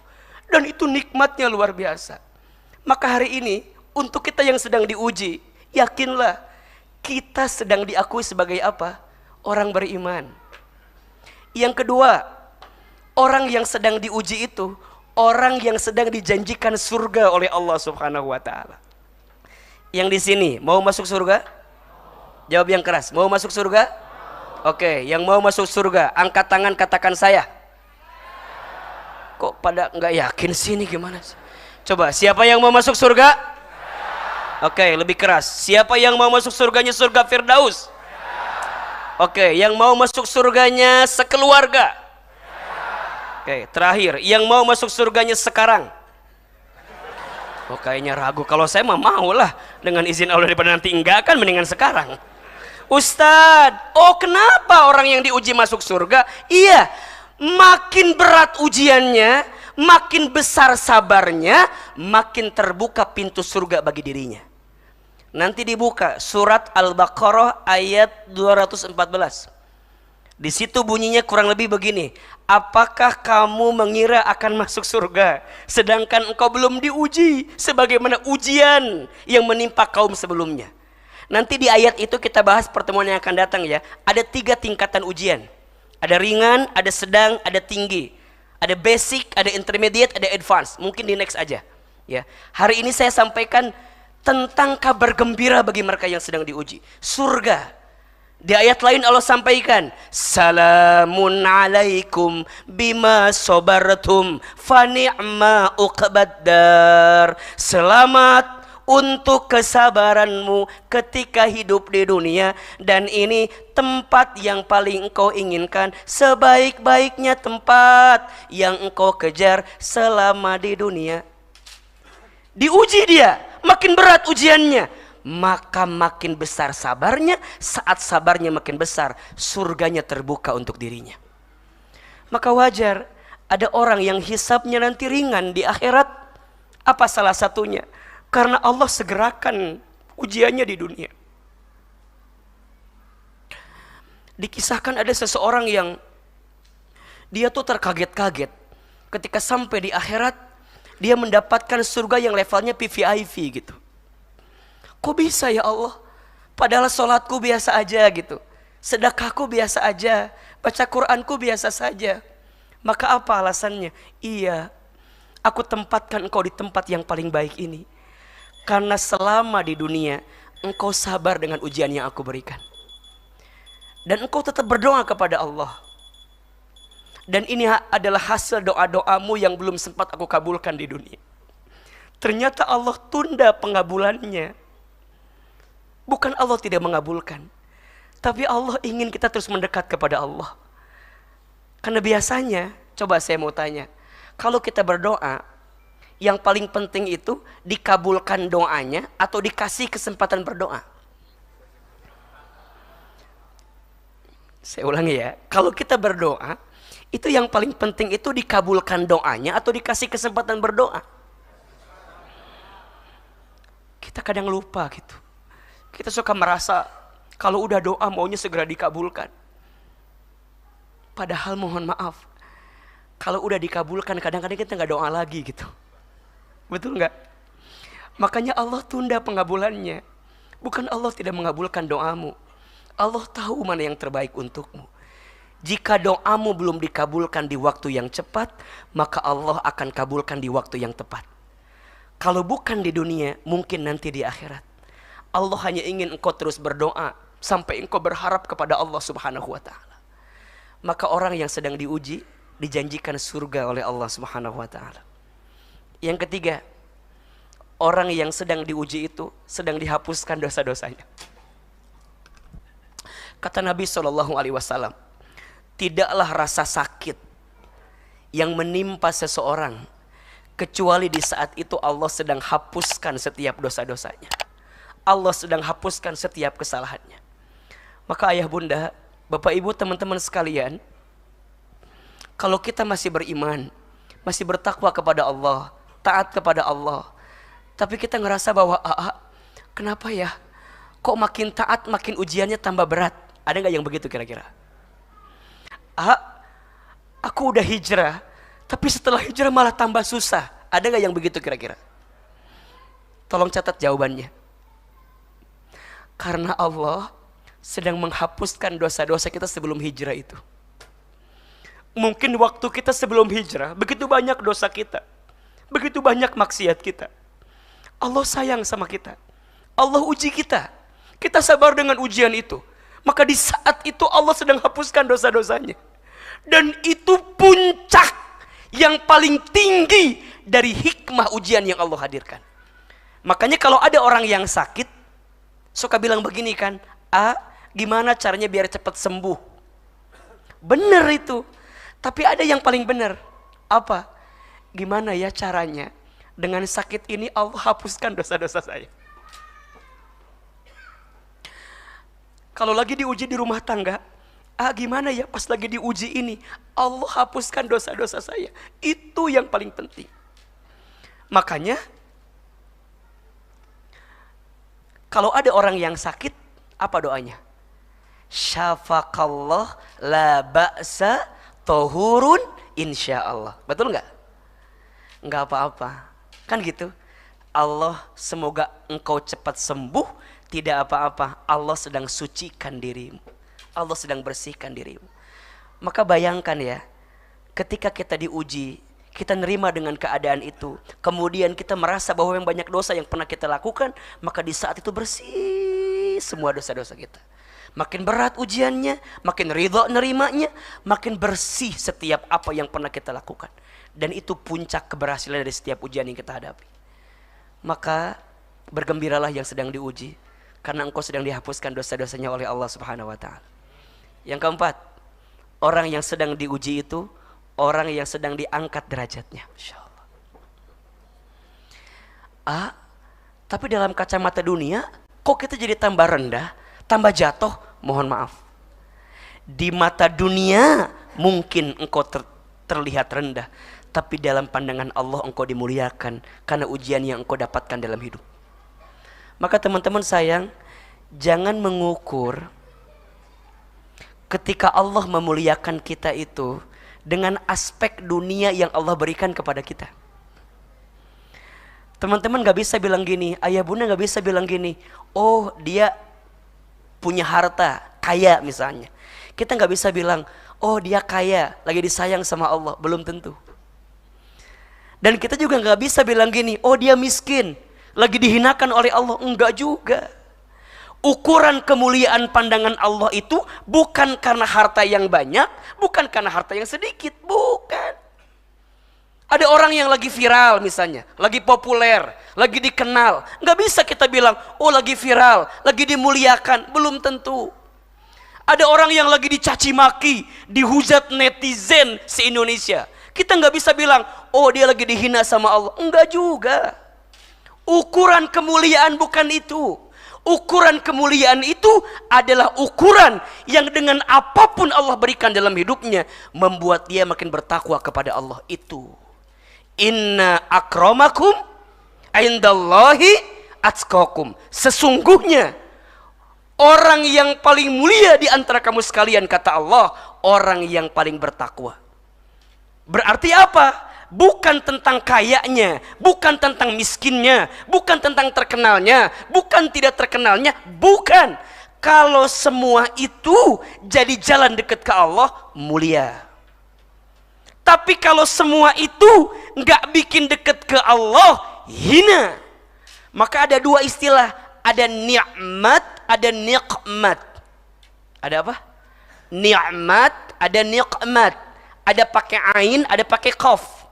Dan itu nikmatnya luar biasa. Maka hari ini untuk kita yang sedang diuji, yakinlah kita sedang diakui sebagai apa? Orang beriman. Yang kedua, orang yang sedang diuji itu orang yang sedang dijanjikan surga oleh Allah Subhanahu wa taala. Yang di sini mau masuk surga? Jawab yang keras. Mau masuk surga? Oke, yang mau masuk surga, angkat tangan katakan saya. Kok pada nggak yakin sih ini gimana sih? Coba, siapa yang mau masuk surga? Oke, lebih keras. Siapa yang mau masuk surganya surga Firdaus? Oke, yang mau masuk surganya sekeluarga? Oke, terakhir, yang mau masuk surganya sekarang? Oh, kayaknya ragu. Kalau saya mah mau lah, dengan izin Allah, daripada nanti enggak kan mendingan sekarang. Ustadz, kenapa orang yang diuji masuk surga? Iya, makin berat ujiannya, makin besar sabarnya, makin terbuka pintu surga bagi dirinya. Nanti dibuka surat Al-Baqarah ayat 214. Di situ bunyinya kurang lebih begini. Apakah kamu mengira akan masuk surga sedangkan engkau belum diuji sebagaimana ujian yang menimpa kaum sebelumnya? Nanti di ayat itu kita bahas pertemuan yang akan datang ya. Ada 3 tingkatan ujian. Ada ringan, ada sedang, ada tinggi. Ada basic, ada intermediate, ada advance. Mungkin di next aja. Ya. Hari ini saya sampaikan tentang kabar gembira bagi mereka yang sedang diuji. Surga. Di ayat lain Allah sampaikan, salamun alaikum bima sabartum fa ni'ma uqbaddar. Selamat untuk kesabaranmu ketika hidup di dunia, dan ini tempat yang paling engkau inginkan, sebaik-baiknya tempat yang engkau kejar selama di dunia. Diuji dia, makin berat ujiannya, maka makin besar sabarnya. Saat sabarnya makin besar, surganya terbuka untuk dirinya. Maka wajar ada orang yang hisabnya nanti ringan di akhirat. Apa salah satunya? Karena Allah segerakan ujiannya di dunia. Dikisahkan ada seseorang yang dia tuh terkaget-kaget ketika sampai di akhirat. Dia mendapatkan surga yang levelnya VVIP gitu. Kok bisa ya Allah? Padahal sholatku biasa aja gitu, sedekahku biasa aja, baca Quranku biasa saja. Maka apa alasannya? Iya, aku tempatkan engkau di tempat yang paling baik ini karena selama di dunia engkau sabar dengan ujian yang aku berikan, dan engkau tetap berdoa kepada Allah. Dan ini adalah hasil doa-doamu yang belum sempat aku kabulkan di dunia. Ternyata Allah tunda pengabulannya. Bukan Allah tidak mengabulkan, tapi Allah ingin kita terus mendekat kepada Allah. Karena biasanya, coba saya mau tanya, kalau kita berdoa, yang paling penting itu dikabulkan doanya atau dikasih kesempatan berdoa? Saya ulangi ya, kalau kita berdoa, itu yang paling penting itu dikabulkan doanya atau dikasih kesempatan berdoa? Kita kadang lupa gitu. Kita suka merasa kalau udah doa maunya segera dikabulkan. Padahal mohon maaf, kalau udah dikabulkan kadang-kadang kita nggak doa lagi gitu. Betul nggak? Makanya Allah tunda pengabulannya. Bukan Allah tidak mengabulkan doamu. Allah tahu mana yang terbaik untukmu. Jika doamu belum dikabulkan di waktu yang cepat, maka Allah akan kabulkan di waktu yang tepat. Kalau bukan di dunia, mungkin nanti di akhirat. Allah hanya ingin engkau terus berdoa sampai engkau berharap kepada Allah Subhanahu wa ta'ala. Maka orang yang sedang diuji dijanjikan surga oleh Allah Subhanahu wa ta'ala. Yang ketiga, orang yang sedang diuji itu sedang dihapuskan dosa-dosanya. Kata Nabi SAW, tidaklah rasa sakit yang menimpa seseorang kecuali di saat itu Allah sedang hapuskan setiap dosa-dosanya. Allah sedang hapuskan setiap kesalahannya. Maka ayah bunda, bapak ibu, teman-teman sekalian, kalau kita masih beriman, masih bertakwa kepada Allah, taat kepada Allah, tapi kita ngerasa bahwa kenapa ya kok makin taat makin ujiannya tambah berat? Ada nggak yang begitu kira-kira? Aku udah hijrah, tapi setelah hijrah malah tambah susah. Ada nggak yang begitu kira-kira? Tolong catat jawabannya. Karena Allah sedang menghapuskan dosa-dosa kita sebelum hijrah itu. Mungkin waktu kita sebelum hijrah, begitu banyak dosa kita, begitu banyak maksiat kita. Allah sayang sama kita, Allah uji kita. Kita sabar dengan ujian itu. Maka di saat itu Allah sedang hapuskan dosa-dosanya. Dan itu puncak yang paling tinggi dari hikmah ujian yang Allah hadirkan. Makanya kalau ada orang yang sakit, suka bilang begini kan, gimana caranya biar cepat sembuh? Bener itu. Tapi ada yang paling benar. Apa? Gimana ya caranya dengan sakit ini Allah hapuskan dosa-dosa saya? Kalau lagi diuji di rumah tangga, gimana ya pas lagi diuji ini Allah hapuskan dosa-dosa saya? Itu yang paling penting. Makanya kalau ada orang yang sakit, apa doanya? Syafakallah la ba'sa tohurun insyaallah. Betul nggak? Nggak apa-apa. Kan gitu. Allah semoga engkau cepat sembuh. Tidak apa-apa. Allah sedang sucikan dirimu. Allah sedang bersihkan dirimu. Maka bayangkan ya, ketika kita diuji, kita nerima dengan keadaan itu, kemudian kita merasa bahwa yang banyak dosa yang pernah kita lakukan, maka di saat itu bersih semua dosa-dosa kita. Makin berat ujiannya, makin ridho nerimanya, makin bersih setiap apa yang pernah kita lakukan. Dan itu puncak keberhasilan dari setiap ujian yang kita hadapi. Maka bergembiralah yang sedang diuji, karena engkau sedang dihapuskan dosa-dosanya oleh Allah Subhanahu wa ta'ala. Yang keempat, orang yang sedang diuji itu orang yang sedang diangkat derajatnya. Masya Allah. Tapi dalam kacamata dunia, kok kita jadi tambah rendah, tambah jatuh? Mohon maaf. Di mata dunia mungkin engkau terlihat rendah, tapi dalam pandangan Allah engkau dimuliakan karena ujian yang engkau dapatkan dalam hidup. Maka teman-teman sayang, jangan mengukur ketika Allah memuliakan kita itu dengan aspek dunia yang Allah berikan kepada kita. Teman-teman gak bisa bilang gini, ayah bunda gak bisa bilang gini, oh dia punya harta, kaya misalnya. Kita gak bisa bilang, oh dia kaya, lagi disayang sama Allah. Belum tentu. Dan kita juga gak bisa bilang gini, oh dia miskin, lagi dihinakan oleh Allah. Enggak juga. Ukuran kemuliaan pandangan Allah itu bukan karena harta yang banyak, bukan karena harta yang sedikit, bukan. Ada orang yang lagi viral misalnya, lagi populer, lagi dikenal. Nggak bisa kita bilang, oh lagi viral, lagi dimuliakan. Belum tentu. Ada orang yang lagi dicaci maki, dihujat netizen se-Indonesia. Kita nggak bisa bilang, oh dia lagi dihina sama Allah. Enggak juga. Ukuran kemuliaan bukan itu. Ukuran kemuliaan itu adalah ukuran yang dengan apapun Allah berikan dalam hidupnya, membuat dia makin bertakwa kepada Allah. Itu. Inna akramakum indallahi atqakum. Sesungguhnya orang yang paling mulia di antara kamu sekalian, kata Allah, orang yang paling bertakwa. Berarti apa? Bukan tentang kayanya, bukan tentang miskinnya, bukan tentang terkenalnya, bukan tidak terkenalnya, bukan. Kalau semua itu jadi jalan dekat ke Allah, mulia. Tapi kalau semua itu nggak bikin dekat ke Allah, hina. Maka ada dua istilah, ada nikmat, ada nikmat. Ada apa? Nikmat, ada nikmat. Ada pakai ain, ada pakai qaf.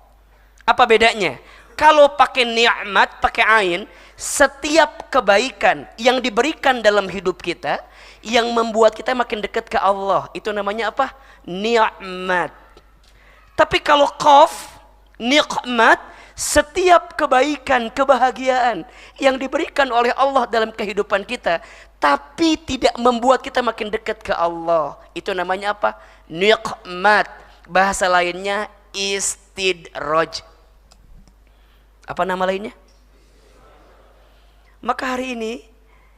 Apa bedanya? Kalau pakai nikmat, pakai ain, setiap kebaikan yang diberikan dalam hidup kita yang membuat kita makin dekat ke Allah, itu namanya apa? Nikmat. Tapi kalau qaf, nikmat, setiap kebaikan, kebahagiaan yang diberikan oleh Allah dalam kehidupan kita, tapi tidak membuat kita makin dekat ke Allah, itu namanya apa? Nikmat. Bahasa lainnya istidraj. Apa nama lainnya? Maka hari ini,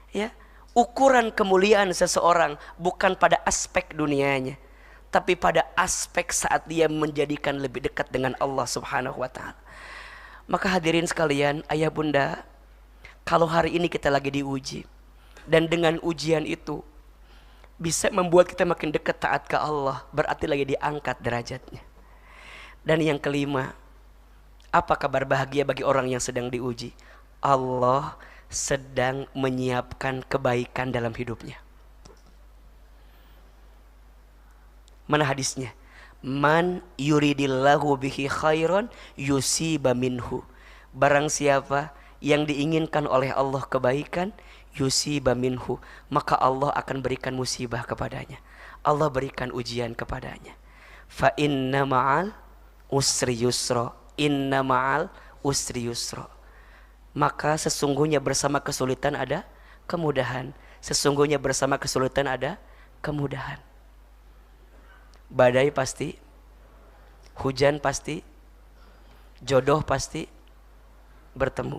ya, ukuran kemuliaan seseorang bukan pada aspek dunianya, tapi pada aspek saat dia menjadikan lebih dekat dengan Allah Subhanahu wa ta'ala. Maka hadirin sekalian, ayah bunda, kalau hari ini kita lagi diuji, dan dengan ujian itu bisa membuat kita makin dekat taat ke Allah, berarti lagi diangkat derajatnya. Dan yang kelima, apa kabar bahagia bagi orang yang sedang diuji? Allah sedang menyiapkan kebaikan dalam hidupnya. Mana hadisnya? Man yuridillahu bihi khairan yusiba minhu. Barang siapa yang diinginkan oleh Allah kebaikan, yusiba minhu, maka Allah akan berikan musibah kepadanya. Allah berikan ujian kepadanya. Fa inna ma'al usri yusra. Inna ma'al usri yusra. Maka sesungguhnya bersama kesulitan ada kemudahan. Sesungguhnya bersama kesulitan ada kemudahan. Badai pasti, hujan pasti, jodoh pasti bertemu.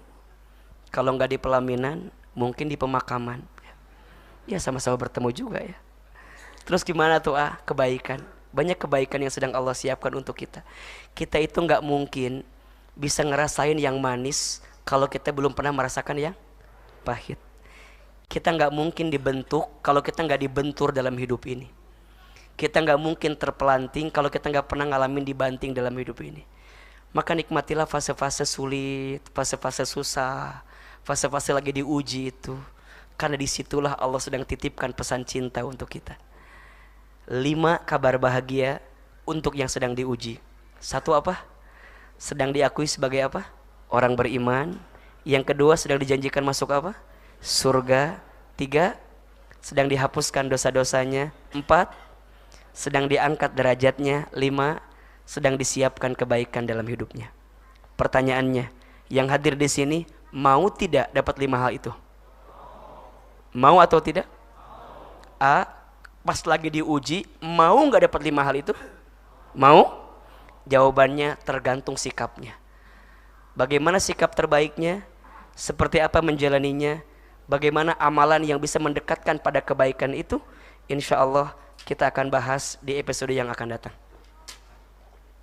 Kalau nggak di pelaminan, mungkin di pemakaman. Ya sama-sama bertemu juga ya. Terus gimana tuh kebaikan? Banyak kebaikan yang sedang Allah siapkan untuk kita. Kita itu nggak mungkin bisa ngerasain yang manis kalau kita belum pernah merasakan yang pahit. Kita nggak mungkin dibentuk kalau kita nggak dibentur dalam hidup ini. Kita nggak mungkin terpelanting kalau kita nggak pernah ngalamin dibanting dalam hidup ini. Maka nikmatilah fase-fase sulit, fase-fase susah, fase-fase lagi diuji itu. Karena disitulah Allah sedang titipkan pesan cinta untuk kita. 5 kabar bahagia untuk yang sedang diuji. 1 apa? Sedang diakui sebagai apa? Orang beriman. Yang kedua, sedang dijanjikan masuk apa? Surga. 3, sedang dihapuskan dosa-dosanya. 4, sedang diangkat derajatnya. 5, sedang disiapkan kebaikan dalam hidupnya. Pertanyaannya, yang hadir di sini mau tidak dapat 5 hal itu? Mau atau tidak? A, pas lagi diuji, mau nggak dapat 5 hal itu? Mau? Jawabannya tergantung sikapnya. Bagaimana sikap terbaiknya? Seperti apa menjalaninya? Bagaimana amalan yang bisa mendekatkan pada kebaikan itu? Insya Allah kita akan bahas di episode yang akan datang.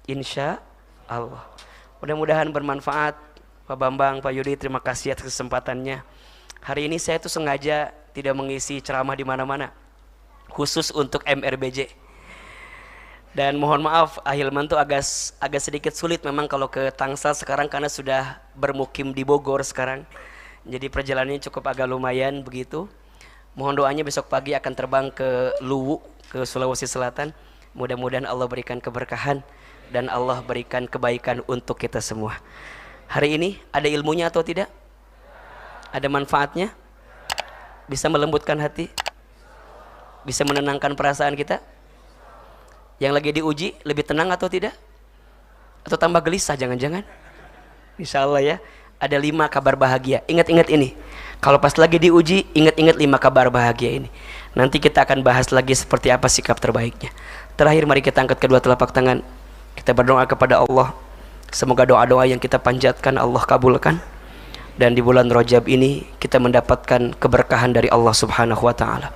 Insya Allah. Mudah-mudahan bermanfaat. Pak Bambang, Pak Yudi, terima kasih atas kesempatannya. Hari ini saya tuh sengaja tidak mengisi ceramah di mana-mana, khusus untuk MRBJ. Dan mohon maaf, Ahilman tuh agak sedikit sulit memang kalau ke Tangsel sekarang karena sudah bermukim di Bogor sekarang. Jadi perjalanannya cukup agak lumayan begitu. Mohon doanya besok pagi akan terbang ke Luwu, ke Sulawesi Selatan. Mudah-mudahan Allah berikan keberkahan dan Allah berikan kebaikan untuk kita semua. Hari ini ada ilmunya atau tidak? Ada manfaatnya? Bisa melembutkan hati? Bisa menenangkan perasaan kita? Yang lagi diuji lebih tenang atau tidak? Atau tambah gelisah jangan-jangan? Insya Allah ya. Ada 5 kabar bahagia. Ingat-ingat ini. Kalau pas lagi diuji, ingat-ingat 5 kabar bahagia ini. Nanti kita akan bahas lagi seperti apa sikap terbaiknya. Terakhir mari kita angkat kedua telapak tangan. Kita berdoa kepada Allah. Semoga doa-doa yang kita panjatkan Allah kabulkan. Dan di bulan Rajab ini kita mendapatkan keberkahan dari Allah Subhanahu wa taala.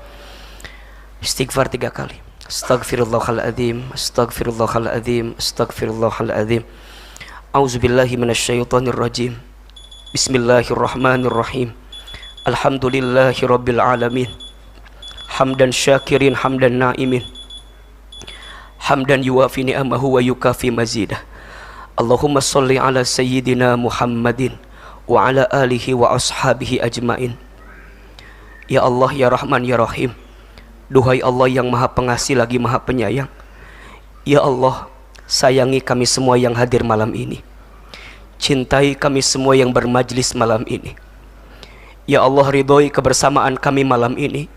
Istighfar 3 kali. Astaghfirullahaladzim, astaghfirullahaladzim, astaghfirullahaladzim. A'udzubillahi minasyaitonir rajim. Bismillahirrahmanirrahim. Alhamdulillahi rabbil alamin. Hamdan syakirin, hamdan na'imin. Hamdan yuwafi ni'amahu wa yukafi mazidah. Allahumma salli ala sayyidina Muhammadin wa ala alihi wa ashabihi ajmain. Ya Allah, ya Rahman, ya Rahim. Duhai Allah yang maha pengasih lagi maha penyayang. Ya Allah, sayangi kami semua yang hadir malam ini. Cintai kami semua yang bermajlis malam ini. Ya Allah, ridhoi kebersamaan kami malam ini,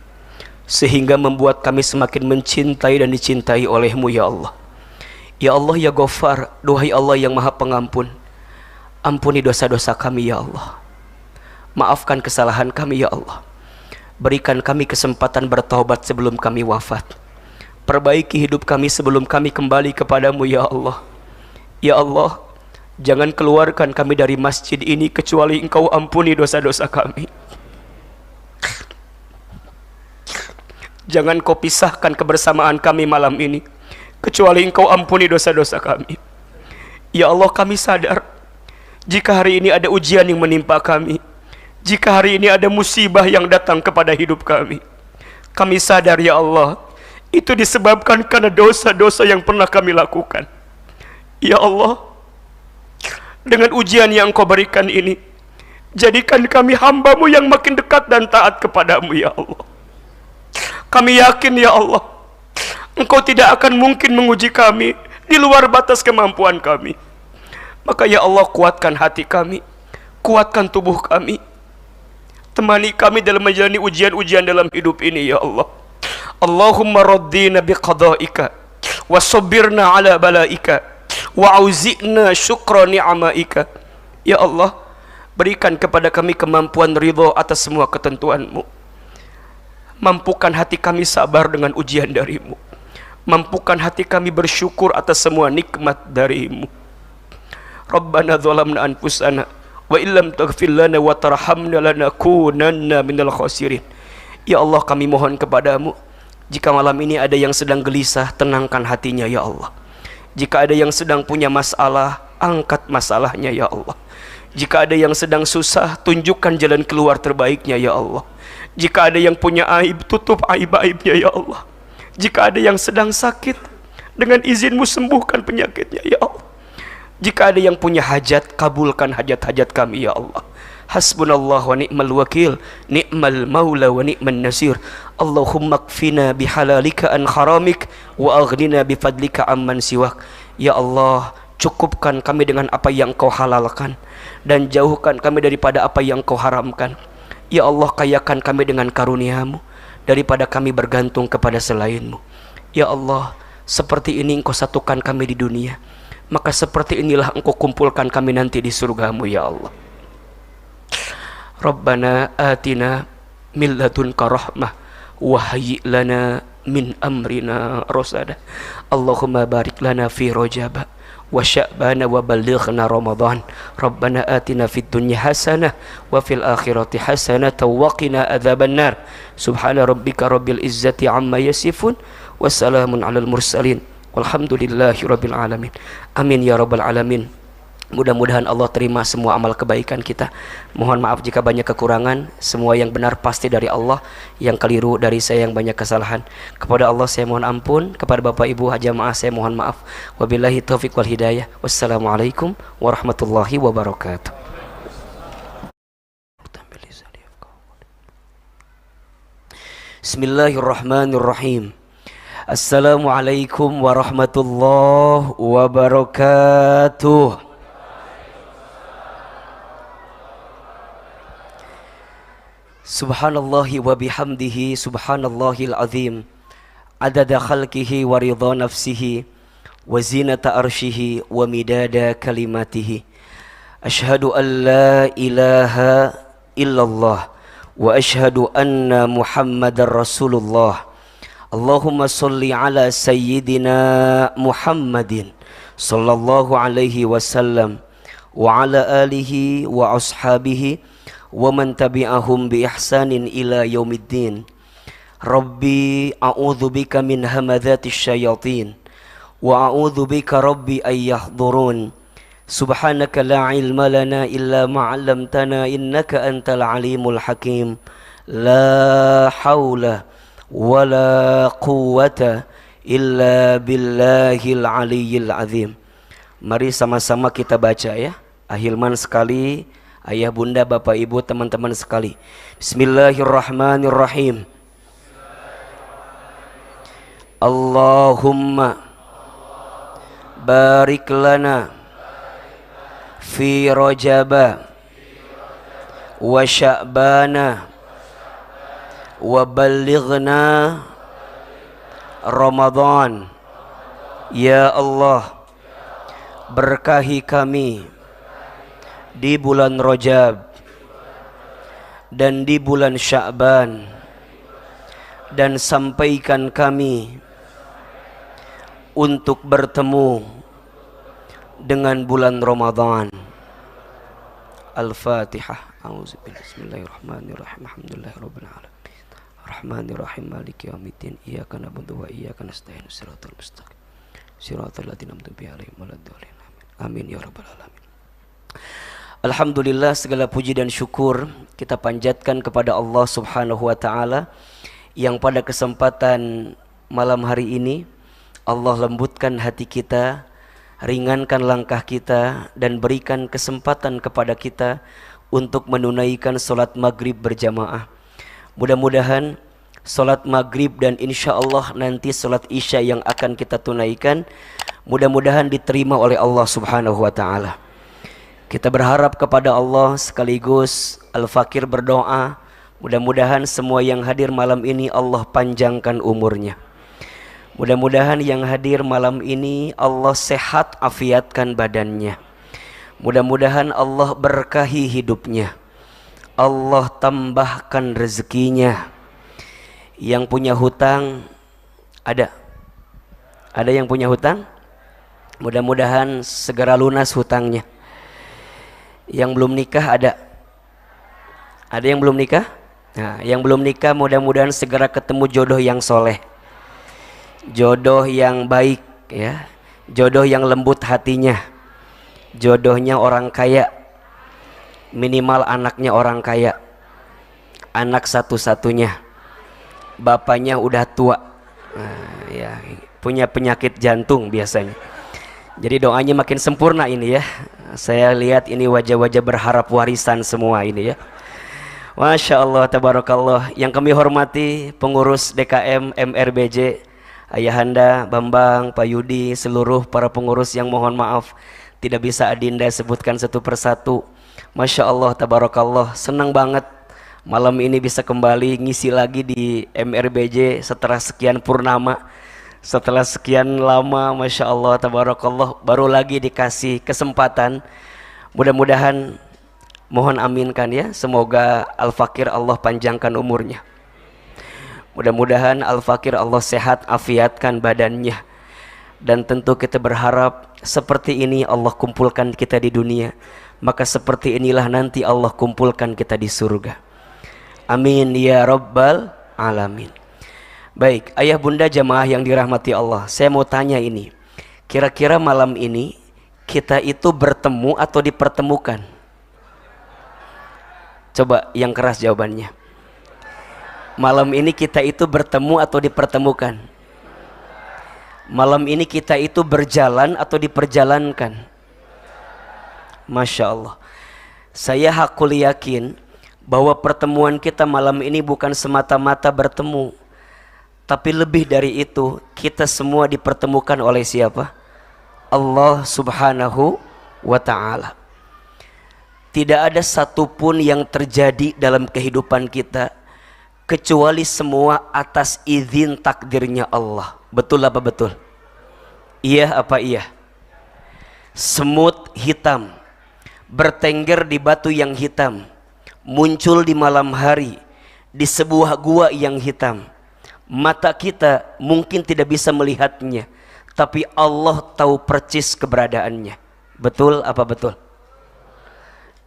sehingga membuat kami semakin mencintai dan dicintai oleh-Mu ya Allah. Ya Allah, ya Ghaffar, duhai Allah yang maha pengampun, ampuni dosa-dosa kami ya Allah. Maafkan kesalahan kami ya Allah. Berikan kami kesempatan bertaubat sebelum kami wafat. Perbaiki hidup kami sebelum kami kembali kepadamu ya Allah. Ya Allah, jangan keluarkan kami dari masjid ini kecuali Engkau ampuni dosa-dosa kami. Jangan Kau pisahkan kebersamaan kami malam ini kecuali Engkau ampuni dosa-dosa kami. Ya Allah, kami sadar jika hari ini ada ujian yang menimpa kami, jika hari ini ada musibah yang datang kepada hidup kami, kami sadar ya Allah, itu disebabkan karena dosa-dosa yang pernah kami lakukan. Ya Allah, dengan ujian yang Engkau berikan ini, jadikan kami hamba-Mu yang makin dekat dan taat kepadamu ya Allah. Kami yakin ya Allah, Engkau tidak akan mungkin menguji kami di luar batas kemampuan kami. Maka ya Allah, kuatkan hati kami, kuatkan tubuh kami, temani kami dalam menjalani ujian-ujian dalam hidup ini ya Allah. Allahumma raddina biqada'ika wa sabbirna ala bala'ika wa auzi'na syukra ni'amaika. Ya Allah, berikan kepada kami kemampuan ridha atas semua ketentuan-Mu. Mampukan hati kami sabar dengan ujian dari-Mu. Mampukan hati kami bersyukur atas semua nikmat dari-Mu. Rabbana zalamna anfusana wa illam taghfir lana wa tarhamna lanakunanna minal khasirin. Ya Allah, kami mohon kepadamu, jika malam ini ada yang sedang gelisah, tenangkan hatinya ya Allah. Jika ada yang sedang punya masalah, angkat masalahnya ya Allah. Jika ada yang sedang susah, tunjukkan jalan keluar terbaiknya ya Allah. Jika ada yang punya aib, tutup aib-aibnya ya Allah. Jika ada yang sedang sakit, dengan izin-Mu sembuhkan penyakitnya ya Allah. Jika ada yang punya hajat, kabulkan hajat-hajat kami ya Allah. Hasbunallah wa ni'mal wakil, ni'mal maula wa ni'man nasir. Allahumma kfina bihalalika an haramik, wa aghnina bifadlika amman siwak. Ya Allah, cukupkan kami dengan apa yang Kau halalkan, dan jauhkan kami daripada apa yang Kau haramkan. Ya Allah, kayakan kami dengan karunia-Mu daripada kami bergantung kepada selain-Mu. Ya Allah, seperti ini Engkau satukan kami di dunia, maka seperti inilah Engkau kumpulkan kami nanti di surga-Mu ya Allah. Rabbana atina min ladunka rahmah wa hayyi lana min amrina rasada. Allahumma barik lana fi Rajab wa Sya'ban wa ballighna Ramadan. Rabbana atina fid dunya hasanah wa fil akhirati hasanah wa qina adzabannar. Subhana rabbika rabbil izzati amma yasifun wa salamun alal mursalin walhamdulillahi rabbil alamin. Amin ya rabbal alamin. Mudah-mudahan Allah terima semua amal kebaikan kita. Mohon maaf jika banyak kekurangan. Semua yang benar pasti dari Allah, yang keliru dari saya yang banyak kesalahan. Kepada Allah saya mohon ampun, kepada Bapak Ibu hajamaah saya mohon maaf. Wabillahi taufiq wal hidayah. Wassalamualaikum warahmatullahi wabarakatuh. Bismillahirrahmanirrahim. Assalamualaikum warahmatullahi wabarakatuh. Subhanallahi wa bihamdihi, subhanallahil azim, adada khalqihi wa ridha nafsihi wa zinata arshihi wa midada kalimatihi. Ashhadu an la ilaha illallah wa ashhadu anna Muhammadar Rasulullah. Allahumma salli ala sayyidina Muhammadin sallallahu alaihi wasallam wa ala alihi wa ashabihi wa man tabi'ahum bi ihsanin ila yaumiddin. Rabbi a'udzu bika min hamadzatis syayatin wa a'udzu bika rabbi ay yahdurun. Subhanaka la ilma lana illa ma 'allamtana innaka antal alimul hakim. La haula wala quwwata illa billahil aliyyil azim. Mari sama-sama kita baca ya. Ahilman sekali, ayah bunda, bapak ibu, teman-teman sekali. Bismillahirrahmanirrahim. Allahumma barik lana fi Rajab wa Sya'ban wa ballighna Ramadan. Ya Allah, berkahi kami di bulan Rajab dan di bulan Sya'ban, dan sampaikan kami untuk bertemu dengan bulan Ramadan. Al-Fatihah. A'udzubillahi. Bismillahirrahmanirrahim. Alhamdulillahirabbil alamin. Arrahmanirrahim. Maliki yaumiddin. Iyyaka na'budu wa iyyaka nasta'in. Shiratal mustaqim. Shiratal ladzina an'amta 'alaihim waladdallin. Amin ya rabbal alamin. Alhamdulillah, segala puji dan syukur kita panjatkan kepada Allah Subhanahu wa taala yang pada kesempatan malam hari ini Allah lembutkan hati kita, ringankan langkah kita, dan berikan kesempatan kepada kita untuk menunaikan salat maghrib berjamaah. Mudah-mudahan salat maghrib dan insya Allah nanti salat isya yang akan kita tunaikan mudah-mudahan diterima oleh Allah Subhanahu wa taala. Kita berharap kepada Allah sekaligus Al-Fakir berdoa, mudah-mudahan semua yang hadir malam ini Allah panjangkan umurnya. Mudah-mudahan yang hadir malam ini Allah sehat afiatkan badannya. Mudah-mudahan Allah berkahi hidupnya. Allah tambahkan rezekinya. Yang punya hutang ada yang punya hutang? Mudah-mudahan segera lunas hutangnya. Yang belum nikah ada yang belum nikah? Nah, yang belum nikah mudah-mudahan segera ketemu jodoh yang soleh, jodoh yang baik ya, jodoh yang lembut hatinya, jodohnya orang kaya, minimal anaknya orang kaya, anak satu-satunya, bapaknya udah tua, nah, ya, punya penyakit jantung biasanya. Jadi doanya makin sempurna ini ya. Saya lihat ini wajah-wajah berharap warisan semua ini ya. Masya Allah, tabarakallah. Yang kami hormati pengurus DKM MRBJ, Ayahanda, Bambang, Pak Yudi, seluruh para pengurus yang mohon maaf tidak bisa Adinda sebutkan satu persatu. Masya Allah, tabarakallah. Senang banget malam ini bisa kembali ngisi lagi di MRBJ setelah sekian purnama. Setelah sekian lama, Masya Allah, tabarakallah, baru lagi dikasih kesempatan. Mudah-mudahan Mohon aminkan ya, semoga Al-Fakir Allah panjangkan umurnya. Mudah-mudahan Al-Fakir Allah sehat afiatkan badannya. Dan tentu kita berharap seperti ini Allah kumpulkan kita di dunia, maka seperti inilah nanti Allah kumpulkan kita di surga. Amin ya Rabbal Alamin. Baik, ayah bunda jamaah yang dirahmati Allah, saya mau tanya ini, kira-kira malam ini kita itu bertemu atau dipertemukan? Coba yang keras jawabannya. Malam ini kita itu bertemu atau dipertemukan? Malam ini kita itu berjalan atau diperjalankan? Masya Allah. Saya hakul yakin bahwa pertemuan kita malam ini bukan semata-mata bertemu, tapi lebih dari itu, kita semua dipertemukan oleh siapa? Allah Subhanahu wa Ta'ala. Tidak ada satupun yang terjadi dalam kehidupan kita kecuali semua atas izin takdirnya Allah. Betul apa betul? Iya apa iya? Semut hitam bertengger di batu yang hitam, muncul di malam hari di sebuah gua yang hitam. Mata kita mungkin tidak bisa melihatnya, tapi Allah tahu percis keberadaannya. Betul apa betul?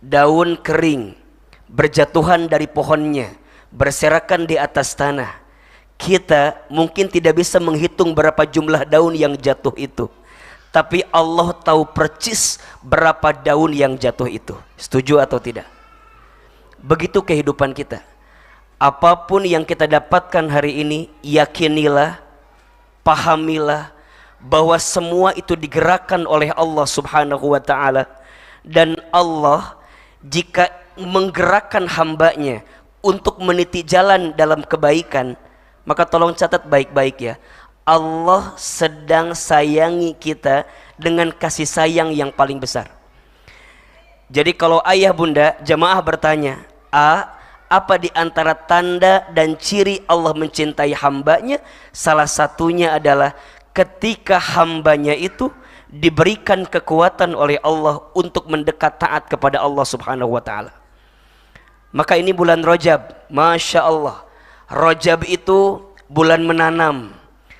Daun kering berjatuhan dari pohonnya, berserakan di atas tanah. Kita mungkin tidak bisa menghitung berapa jumlah daun yang jatuh itu, tapi Allah tahu percis berapa daun yang jatuh itu. Setuju atau tidak? Begitu kehidupan kita. Apapun yang kita dapatkan hari ini, yakinilah, pahamilah bahwa semua itu digerakkan oleh Allah Subhanahu wa Ta'ala. Dan Allah jika menggerakkan hambanya untuk meniti jalan dalam kebaikan, maka tolong catat baik-baik ya, Allah sedang sayangi kita dengan kasih sayang yang paling besar. Jadi kalau ayah bunda jamaah bertanya, apa di antara tanda dan ciri Allah mencintai hambanya? Salah satunya adalah ketika hambanya itu diberikan kekuatan oleh Allah untuk mendekat taat kepada Allah Subhanahu wa Ta'ala. Maka ini bulan Rajab, Masya Allah. Rajab itu bulan menanam,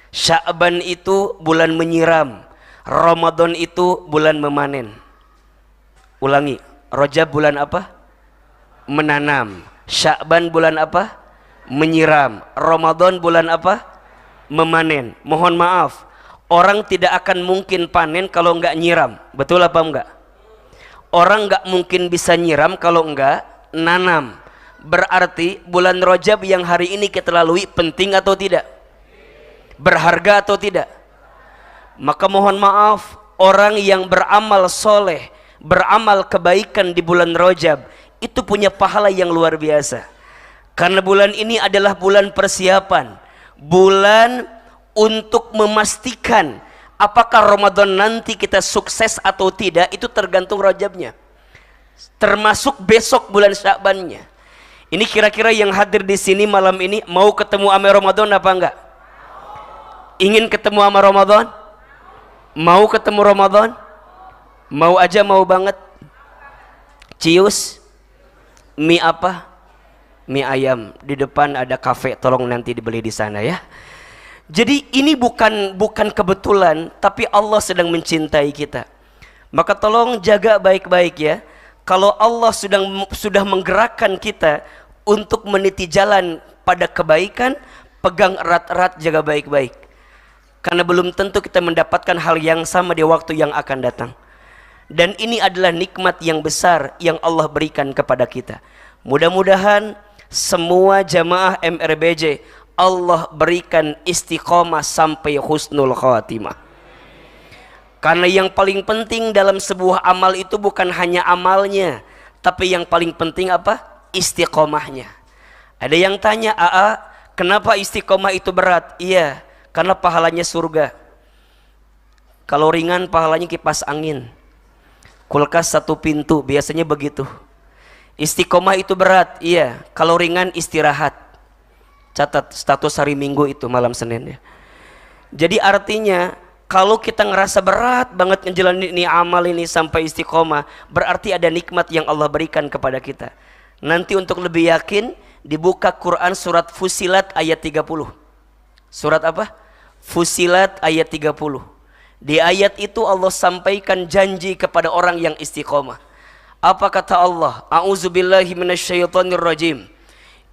Sya'ban itu bulan menyiram, Ramadan itu bulan memanen. Ulangi, Rajab bulan apa? Menanam. Sya'ban bulan apa? Menyiram. Ramadan bulan apa? Memanen. Mohon maaf, orang tidak akan mungkin panen kalau enggak nyiram. Betul apa enggak? Orang enggak mungkin bisa nyiram kalau enggak nanam. Berarti bulan Rajab yang hari ini kita lalui penting atau tidak? Berharga atau tidak? Maka mohon maaf, orang yang beramal soleh, beramal kebaikan di bulan Rajab itu punya pahala yang luar biasa. Karena bulan ini adalah bulan persiapan, bulan untuk memastikan apakah Ramadan nanti kita sukses atau tidak, itu tergantung Rajabnya, termasuk besok bulan Sya'bannya. Ini kira-kira yang hadir di sini malam ini mau ketemu sama Ramadan apa enggak? Ingin ketemu sama Ramadan? Mau ketemu Ramadan? Mau aja, mau banget. Cius, mie apa? Mie ayam. Di depan ada kafe, tolong nanti dibeli di sana ya. Jadi ini bukan kebetulan, tapi Allah sedang mencintai kita. Maka tolong jaga baik-baik ya. Kalau Allah sudah menggerakkan kita untuk meniti jalan pada kebaikan, pegang erat-erat, jaga baik-baik. Karena belum tentu kita mendapatkan hal yang sama di waktu yang akan datang. Dan ini adalah nikmat yang besar yang Allah berikan kepada kita. Mudah-mudahan semua jamaah MRBJ Allah berikan istiqomah sampai husnul khatimah. Karena yang paling penting dalam sebuah amal itu bukan hanya amalnya, tapi yang paling penting apa? Istiqomahnya. Ada yang tanya, kenapa istiqomah itu berat? Iya, karena pahalanya surga. Kalau ringan pahalanya kipas angin, kulkas satu pintu, biasanya begitu. Istiqomah itu berat, iya. Kalau ringan istirahat. Catat status hari Minggu itu malam Senin ya. Jadi artinya Kalau kita ngerasa berat banget ngejalanin ini amal ini sampai istiqomah, berarti ada nikmat yang Allah berikan kepada kita. Nanti untuk lebih yakin, dibuka Quran surat Fusilat ayat 30. Surat apa? Fusilat ayat 30. Di ayat itu Allah sampaikan janji kepada orang yang istiqomah. Apa kata Allah? A'udzubillahi minasyaitonirrajim.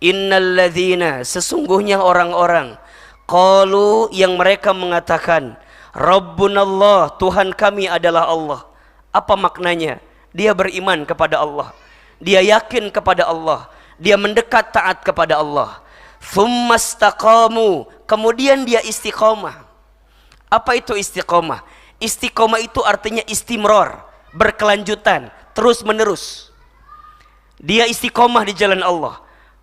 Innalladzina, sesungguhnya orang-orang, qalu, yang mereka mengatakan, Rabbunallah, Tuhan kami adalah Allah. Apa maknanya? Dia beriman kepada Allah, dia yakin kepada Allah, dia mendekat taat kepada Allah. Tsumastaqamu, kemudian dia istiqomah. Apa itu istiqomah? Istiqomah itu artinya istimror, berkelanjutan, terus menerus. Dia istiqomah di jalan Allah.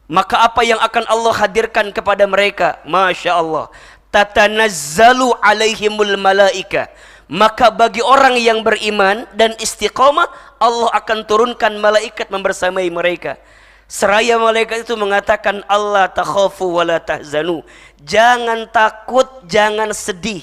Maka apa yang akan Allah hadirkan kepada mereka? Masya Allah. Tatanazzalu alaihimul malaika. Maka bagi orang yang beriman dan istiqomah, Allah akan turunkan malaikat membersamai mereka. Seraya malaikat itu mengatakan, Allah takhafu wa la tahzanu. Jangan takut, jangan sedih.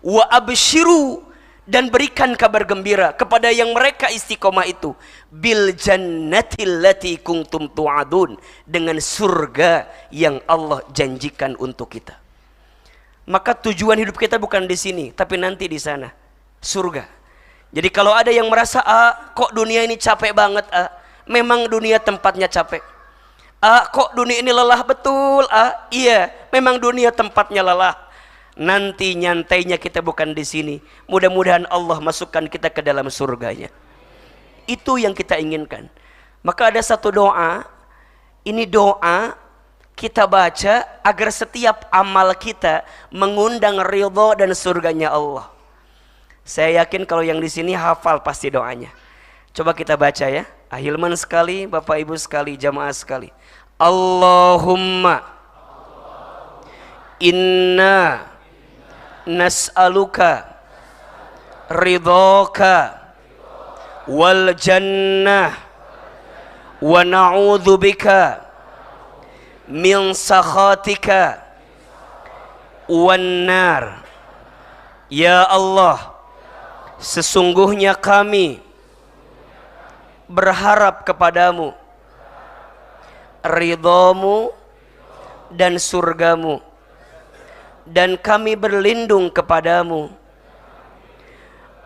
Wa abshiru, dan berikan kabar gembira kepada yang mereka istiqomah itu, bil jannatil lati kuntum tu'adun, dengan surga yang Allah janjikan untuk kita. Maka tujuan hidup kita bukan di sini, tapi nanti di sana, surga. Jadi kalau ada yang merasa, kok dunia ini capek banget, memang dunia tempatnya capek. Kok dunia ini lelah, betul, iya, memang dunia tempatnya lelah. Nanti nyantainya kita bukan di sini. Mudah-mudahan Allah masukkan kita ke dalam surganya. Itu yang kita inginkan. Maka ada satu doa, ini doa kita baca agar setiap amal kita mengundang ridho dan surganya Allah. Saya yakin kalau yang di sini hafal pasti doanya. Coba kita baca ya. Ahilman sekali, Bapak Ibu sekali, jamaah sekali. Allahumma inna nas'aluka ridhoka wal jannah wa na'udzubika min sakhatika wan nar. Ya Allah, sesungguhnya kami berharap kepadamu ridhamu dan surgamu, dan kami berlindung kepadamu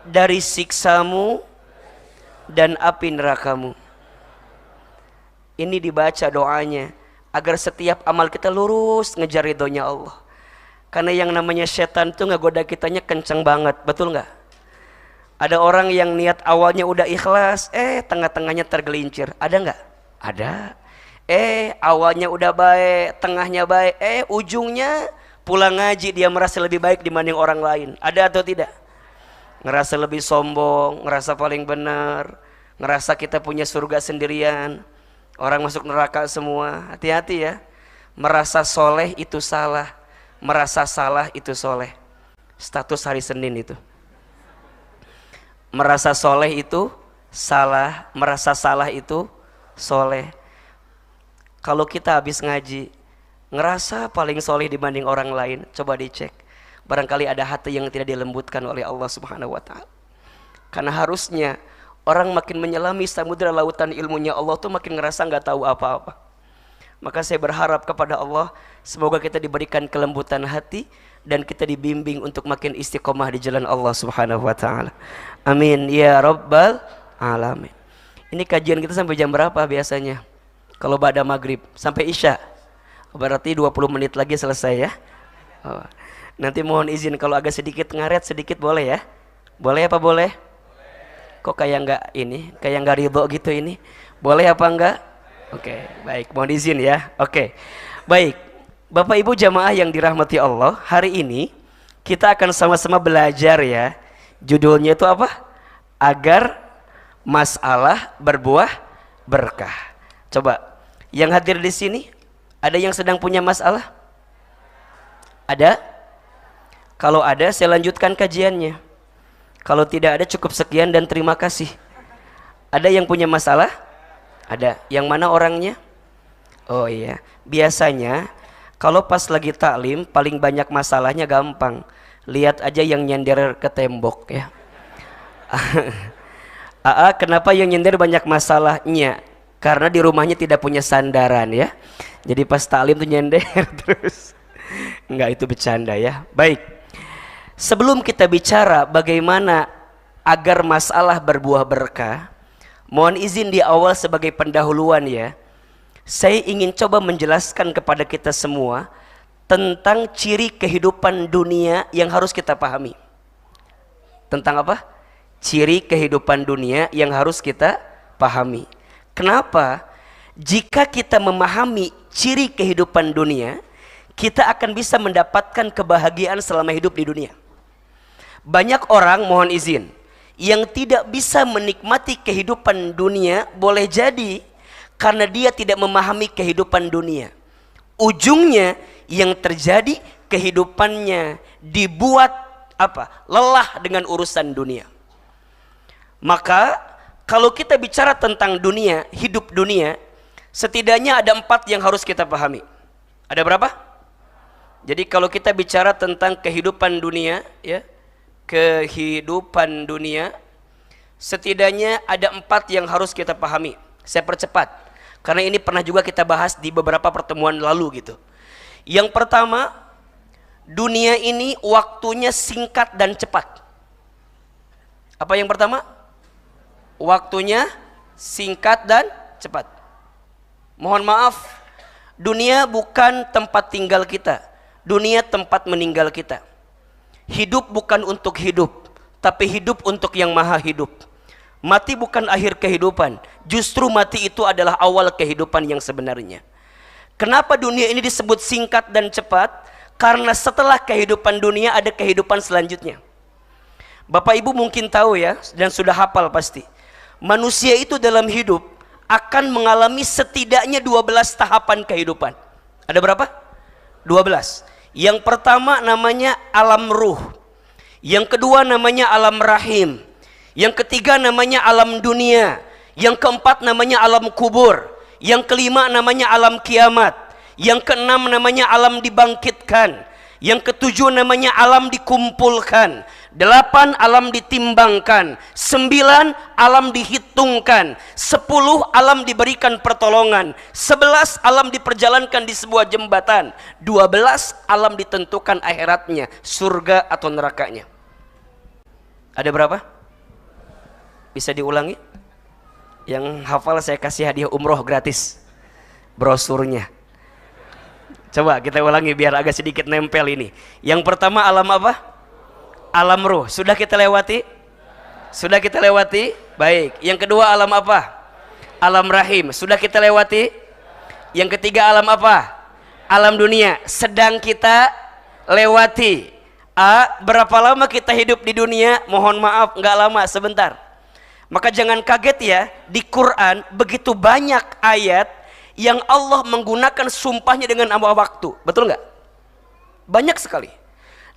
dari siksamu dan api nerakamu. Ini dibaca doanya agar setiap amal kita lurus ngejar ridhonya Allah. Karena yang namanya setan tuh ngegoda kitanya kenceng banget, betul nggak? Ada orang yang niat awalnya udah ikhlas, tengah-tengahnya tergelincir, ada nggak? Ada. Awalnya udah baik, tengahnya baik, ujungnya pulang ngaji dia merasa lebih baik dibanding orang lain. Ada atau tidak? Ngerasa lebih sombong, ngerasa paling benar, ngerasa kita punya surga sendirian, orang masuk neraka semua. Hati-hati ya. Merasa soleh itu salah, merasa salah itu soleh. Status hari Senin itu. Merasa soleh itu salah, merasa salah itu soleh. Kalau kita habis ngaji ngerasa paling soleh dibanding orang lain, coba dicek. Barangkali ada hati yang tidak dilembutkan oleh Allah Subhanahu wa ta'ala. Karena harusnya orang makin menyelami samudera lautan ilmunya Allah tuh makin ngerasa nggak tahu apa-apa. Maka saya berharap kepada Allah, semoga kita diberikan kelembutan hati dan kita dibimbing untuk makin istiqomah di jalan Allah Subhanahu wa ta'ala. Amin ya rabbal alamin. Ini kajian kita sampai jam berapa biasanya? Kalau ba'da maghrib sampai isya. Berarti 20 menit lagi selesai ya. Nanti mohon izin kalau agak sedikit ngaret sedikit boleh ya? Boleh apa boleh? Kok kayak enggak ini, kayak enggak ridho gitu ini? Boleh apa enggak? Oke, baik, mohon izin ya. Oke. Baik. Bapak Ibu jamaah yang dirahmati Allah, hari ini kita akan sama-sama belajar ya. Judulnya itu apa? Agar masalah berbuah berkah. Coba yang hadir di sini ada yang sedang punya masalah? Ada? Kalau ada saya lanjutkan kajiannya. Kalau tidak ada cukup sekian dan terima kasih. Ada yang punya masalah? Ada. Yang mana orangnya? Oh iya. Biasanya kalau pas lagi taklim paling banyak masalahnya gampang. lihat aja yang nyender ke tembok ya. Kenapa yang nyender banyak masalahnya? Karena di rumahnya tidak punya sandaran ya. Jadi pas taklim tuh nyender terus. Enggak, itu bercanda ya. Baik. Sebelum kita bicara bagaimana agar masalah berbuah berkah, mohon izin di awal sebagai pendahuluan ya. Saya ingin coba menjelaskan kepada kita semua tentang ciri kehidupan dunia yang harus kita pahami. Tentang apa? Ciri kehidupan dunia yang harus kita pahami. Kenapa? Jika kita memahami ciri kehidupan dunia, kita akan bisa mendapatkan kebahagiaan selama hidup di dunia. Banyak orang, mohon izin, yang tidak bisa menikmati kehidupan dunia boleh jadi karena dia tidak memahami kehidupan dunia. Ujungnya yang terjadi kehidupannya dibuat apa? Lelah dengan urusan dunia. Maka kalau kita bicara tentang dunia, hidup dunia, setidaknya ada 4 yang harus kita pahami. Ada berapa? Jadi kalau kita bicara tentang kehidupan dunia, ya, kehidupan dunia, setidaknya ada 4 yang harus kita pahami. Saya percepat, karena ini pernah juga kita bahas di beberapa pertemuan lalu gitu. Yang pertama, dunia ini waktunya singkat dan cepat. Apa yang pertama? Waktunya singkat dan cepat. Mohon maaf, dunia bukan tempat tinggal kita. Dunia tempat meninggal kita. Hidup bukan untuk hidup, tapi hidup untuk yang maha hidup. Mati bukan akhir kehidupan, justru mati itu adalah awal kehidupan yang sebenarnya. Kenapa dunia ini disebut singkat dan cepat? Karena setelah kehidupan dunia ada kehidupan selanjutnya. Bapak Ibu mungkin tahu ya, dan sudah hafal pasti. Manusia itu dalam hidup akan mengalami setidaknya 12 tahapan kehidupan. Ada berapa? 12. Yang pertama namanya alam ruh. Yang kedua namanya alam rahim. Yang ketiga namanya alam dunia. Yang keempat namanya alam kubur. Yang kelima namanya alam kiamat. Yang keenam namanya alam dibangkitkan. Yang ketujuh namanya alam dikumpulkan. 8 alam ditimbangkan. 9 alam dihitungkan. 10 alam diberikan pertolongan. 11 alam diperjalankan di sebuah jembatan. 12 alam ditentukan akhiratnya, surga atau nerakanya. Ada berapa? Bisa diulangi? Yang hafal saya kasih hadiah umroh gratis, brosurnya. Coba kita ulangi biar agak sedikit nempel ini. Yang pertama alam apa? Alam ruh. Sudah kita lewati? Sudah kita lewati? Baik. Yang kedua alam apa? Alam rahim. Sudah kita lewati? Yang ketiga alam apa? Alam dunia. Sedang kita lewati. Berapa lama kita hidup di dunia? Mohon maaf, nggak lama, sebentar. Maka jangan kaget ya, di Quran begitu banyak ayat yang Allah menggunakan sumpahnya dengan waktu. Betul nggak? Banyak sekali.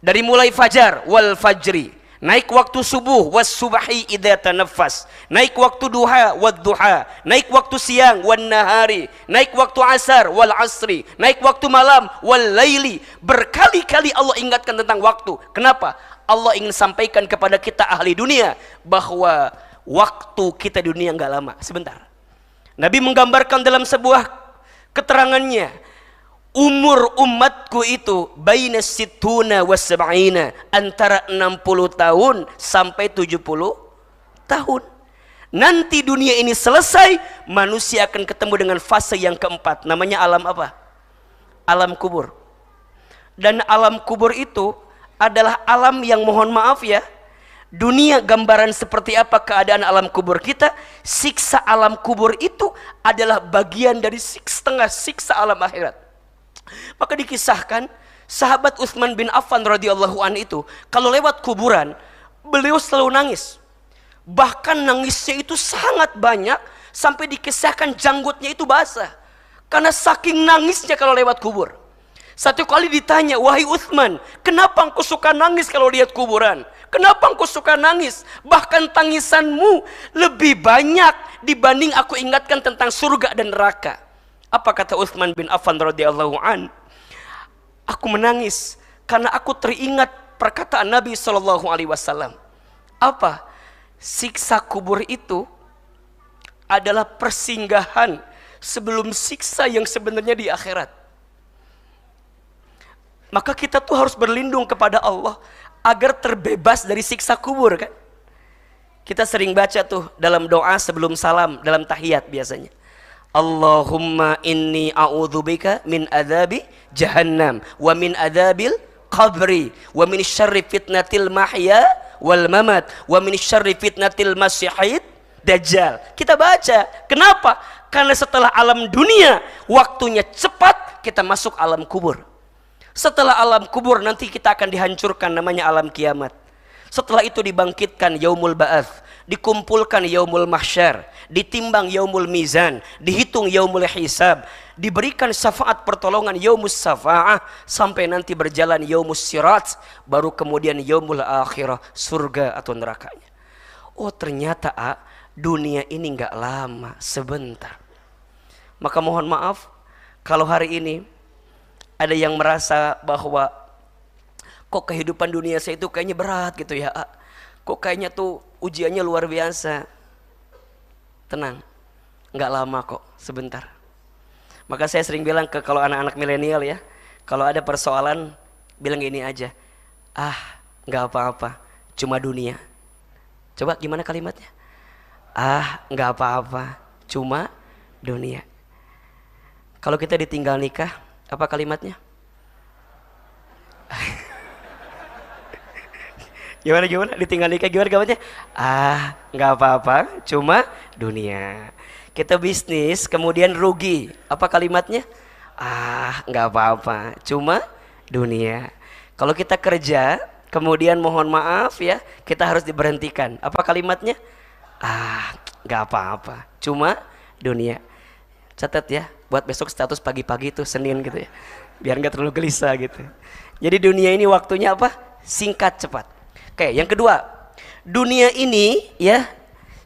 Dari mulai fajar, wal fajri, naik waktu subuh, was subahi idza tanaffas, naik waktu duha, wad duha, naik waktu siang, wan nahari, naik waktu asar, wal asri, naik waktu malam, wal laili. Berkali-kali Allah ingatkan tentang waktu. Kenapa? Allah ingin sampaikan kepada kita ahli dunia bahwa waktu kita di dunia enggak lama, sebentar. Nabi menggambarkan dalam sebuah keterangannya, umur umatku itu baina sittuna wa sab'ina, antara 60 tahun sampai 70 tahun. Nanti dunia ini selesai, manusia akan ketemu dengan fase yang keempat, namanya alam apa? Alam kubur. Dan alam kubur itu adalah alam yang, mohon maaf ya, dunia gambaran seperti apa keadaan alam kubur kita. Siksa alam kubur itu adalah bagian dari setengah siksa alam akhirat. Maka dikisahkan sahabat Utsman bin Affan radhiyallahu an itu kalau lewat kuburan beliau selalu nangis. Bahkan nangisnya itu sangat banyak sampai dikisahkan janggutnya itu basah karena saking nangisnya kalau lewat kubur. Satu kali ditanya, wahai Utsman, kenapa engkau suka nangis kalau lihat kuburan? Kenapa engkau suka nangis? Bahkan tangisanmu lebih banyak dibanding aku ingatkan tentang surga dan neraka. Apa kata Utsman bin Affan radhiyallahu an? Aku menangis karena aku teringat perkataan Nabi SAW. Apa? Siksa kubur itu adalah persinggahan sebelum siksa yang sebenarnya di akhirat. Maka kita tuh harus berlindung kepada Allah agar terbebas dari siksa kubur kan. Kita sering baca tuh dalam doa sebelum salam, dalam tahiyat biasanya. Allahumma inni a'udzubika min adzabi jahannam wa min adzabil qabri wa min syarri fitnatil mahya wal mamat wa min syarri fitnatil masyihid dajjal. Kita baca. Kenapa? Karena setelah alam dunia waktunya cepat, kita masuk alam kubur. Setelah alam kubur nanti kita akan dihancurkan, namanya alam kiamat. Setelah itu dibangkitkan yaumul ba'ats, dikumpulkan yaumul mahsyar, ditimbang yaumul mizan, dihitung yaumul hisab, diberikan syafaat pertolongan yaumus syafa'ah, sampai nanti berjalan yaumus sirat, baru kemudian yaumul akhirah, surga atau nerakanya. Oh ternyata dunia ini nggak lama, sebentar. Maka mohon maaf kalau hari ini ada yang merasa bahwa kok kehidupan dunia saya itu kayaknya berat gitu ya, kok kayaknya tuh ujiannya luar biasa. Tenang, nggak lama kok, sebentar. Maka saya sering bilang ke kalau anak-anak milenial ya, kalau ada persoalan bilang gini aja, nggak apa-apa, cuma dunia. Coba gimana kalimatnya? Nggak apa-apa, cuma dunia. Kalau kita ditinggal nikah, apa kalimatnya? Gimana ditinggal nikah gimana kalimatnya? Nggak apa-apa, cuma dunia. Kita bisnis kemudian rugi, apa kalimatnya? Nggak apa-apa, cuma dunia. Kalau kita kerja kemudian mohon maaf ya, kita harus diberhentikan, apa kalimatnya? Nggak apa-apa, cuma dunia. Catat ya, buat besok status pagi-pagi itu Senin gitu ya, biar nggak terlalu gelisah gitu. Jadi dunia ini waktunya apa? Singkat cepat. Oke, yang kedua, dunia ini ya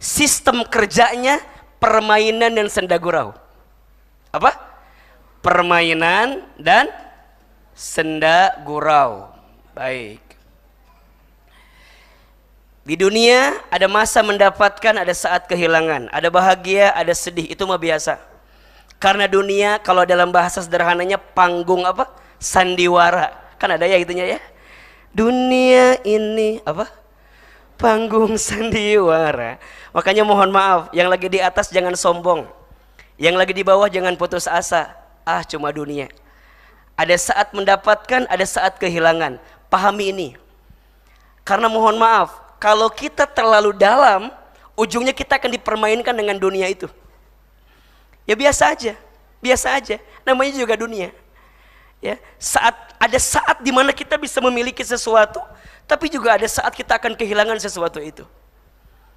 sistem kerjanya permainan dan senda gurau. Apa? Permainan dan senda gurau. Baik. Di dunia ada masa mendapatkan, ada saat kehilangan, ada bahagia, ada sedih, itu mah biasa. Karena dunia kalau dalam bahasa sederhananya panggung apa? Sandiwara. Kan ada ya itunya ya. Dunia ini apa? Panggung sandiwara. Makanya mohon maaf, yang lagi di atas jangan sombong, yang lagi di bawah jangan putus asa. Cuma dunia. Ada saat mendapatkan, ada saat kehilangan. Pahami ini. Karena mohon maaf, kalau kita terlalu dalam, ujungnya kita akan dipermainkan dengan dunia itu. Ya biasa aja. Namanya juga dunia. Ya, ada saat di mana kita bisa memiliki sesuatu, tapi juga ada saat kita akan kehilangan sesuatu itu.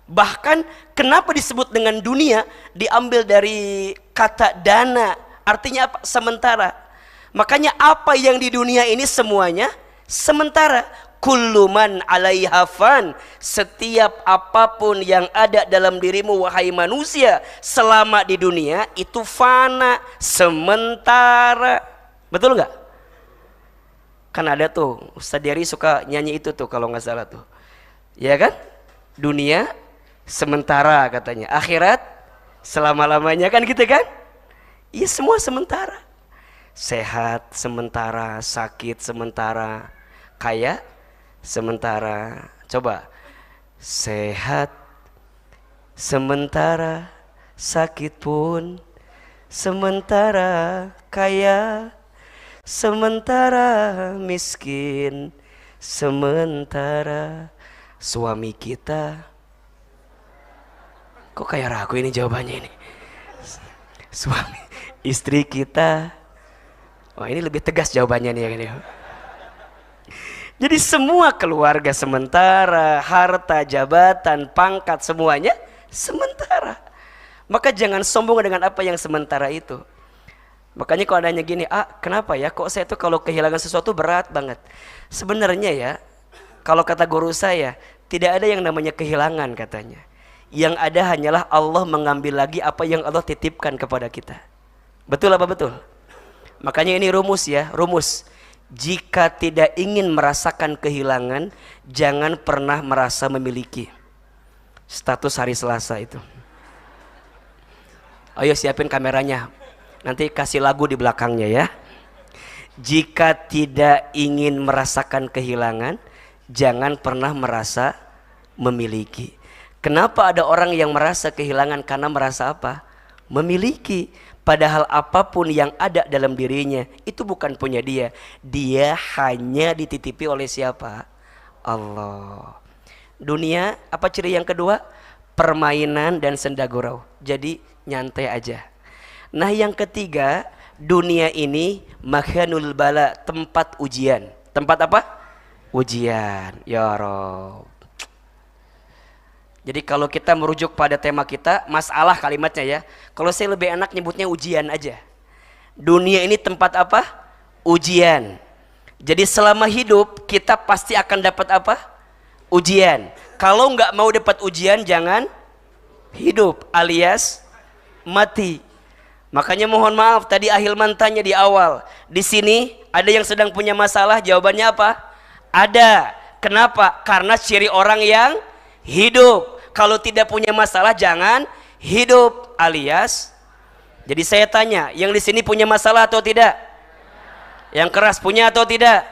Bahkan kenapa disebut dengan dunia, diambil dari kata dana, artinya apa? Sementara. Makanya apa yang di dunia ini semuanya sementara. Kullu man 'alaiha fan, setiap apapun yang ada dalam dirimu wahai manusia selama di dunia itu fana, sementara. Betul nggak? Kan ada tuh Ustadz Diari suka nyanyi itu tuh kalau nggak salah tuh, ya kan? Dunia sementara katanya, akhirat selama-lamanya, kan gitu kan? Iya, semua sementara. Sehat sementara, sakit sementara, kaya sementara. Coba, sehat sementara, sakit pun sementara, kaya sementara, miskin sementara, suami kita. Kok kayak ragu ini jawabannya ini? Suami, istri kita. Wah, ini lebih tegas jawabannya nih yang ini. Jadi semua keluarga sementara, harta, jabatan, pangkat, semuanya sementara. Maka jangan sombong dengan apa yang sementara itu. Makanya kalau nanya gini, kenapa ya kok saya tuh kalau kehilangan sesuatu berat banget. Sebenarnya ya, kalau kata guru saya, tidak ada yang namanya kehilangan katanya. Yang ada hanyalah Allah mengambil lagi apa yang Allah titipkan kepada kita. Betul apa betul? Makanya ini rumus ya, rumus. Jika tidak ingin merasakan kehilangan, jangan pernah merasa memiliki. Status hari Selasa itu. Ayo siapin kameranya, nanti kasih lagu di belakangnya ya. Jika tidak ingin merasakan kehilangan, jangan pernah merasa memiliki. Kenapa ada orang yang merasa kehilangan? Karena merasa apa? Memiliki. Padahal apapun yang ada dalam dirinya itu bukan punya dia. Dia hanya dititipi oleh siapa? Allah. Dunia, apa ciri yang kedua? Permainan dan senda gurau. Jadi nyantai aja. Nah yang ketiga, dunia ini makhanul bala, tempat ujian. Tempat apa? Ujian. Ya Rabb. Jadi kalau kita merujuk pada tema kita, masalah kalimatnya ya. Kalau saya lebih enak nyebutnya ujian aja. Dunia ini tempat apa? Ujian. Jadi selama hidup kita pasti akan dapat apa? Ujian. Kalau nggak mau dapat ujian, jangan hidup alias mati. Makanya mohon maaf tadi Ahilman tanya di awal. Di sini ada yang sedang punya masalah, jawabannya apa? Ada. Kenapa? Karena ciri orang yang hidup. Kalau tidak punya masalah jangan hidup alias. Jadi saya tanya, yang di sini punya masalah atau tidak? Yang keras punya atau tidak?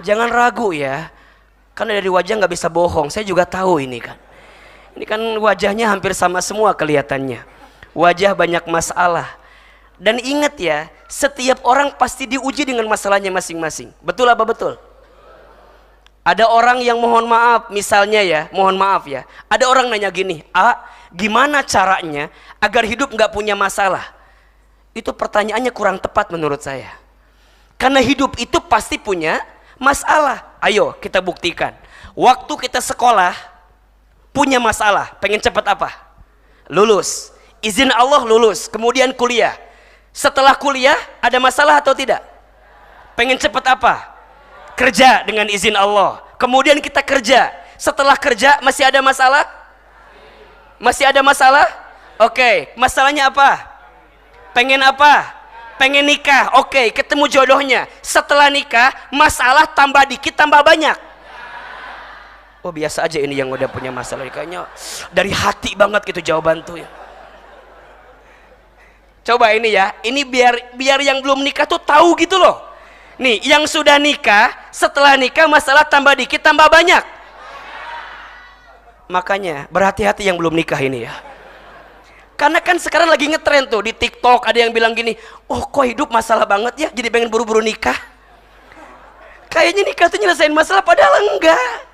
Jangan ragu ya. Karena dari wajah nggak bisa bohong. Saya juga tahu ini kan. Ini kan wajahnya hampir sama semua kelihatannya. Wajah banyak masalah. Dan ingat ya, setiap orang pasti diuji dengan masalahnya masing-masing. Betul apa betul? Ada orang yang mohon maaf, misalnya ya, mohon maaf ya. Ada orang nanya gini, gimana caranya agar hidup nggak punya masalah? Itu pertanyaannya kurang tepat menurut saya. Karena hidup itu pasti punya masalah. Ayo kita buktikan. Waktu kita sekolah punya masalah, pengen cepat apa? Lulus. Izin Allah lulus, kemudian kuliah. Setelah kuliah ada masalah atau tidak? Pengen cepat apa? Kerja dengan izin Allah. Kemudian kita kerja. Setelah kerja masih ada masalah? Masih ada masalah? Oke, masalahnya apa? Pengen apa? Pengen nikah. Oke, ketemu jodohnya. Setelah nikah, masalah tambah dikit tambah banyak. Oh biasa aja ini yang udah punya masalah. Kayaknya dari hati banget gitu jawaban tuh ya. Coba ini ya, ini biar yang belum nikah tuh tahu gitu loh. Nih, yang sudah nikah, setelah nikah masalah tambah dikit tambah banyak. Makanya berhati-hati yang belum nikah ini ya. Karena kan sekarang lagi ngetren tuh di TikTok, ada yang bilang gini, oh kok hidup masalah banget ya, jadi pengen buru-buru nikah. Kayaknya nikah tuh nyelesain masalah, padahal enggak.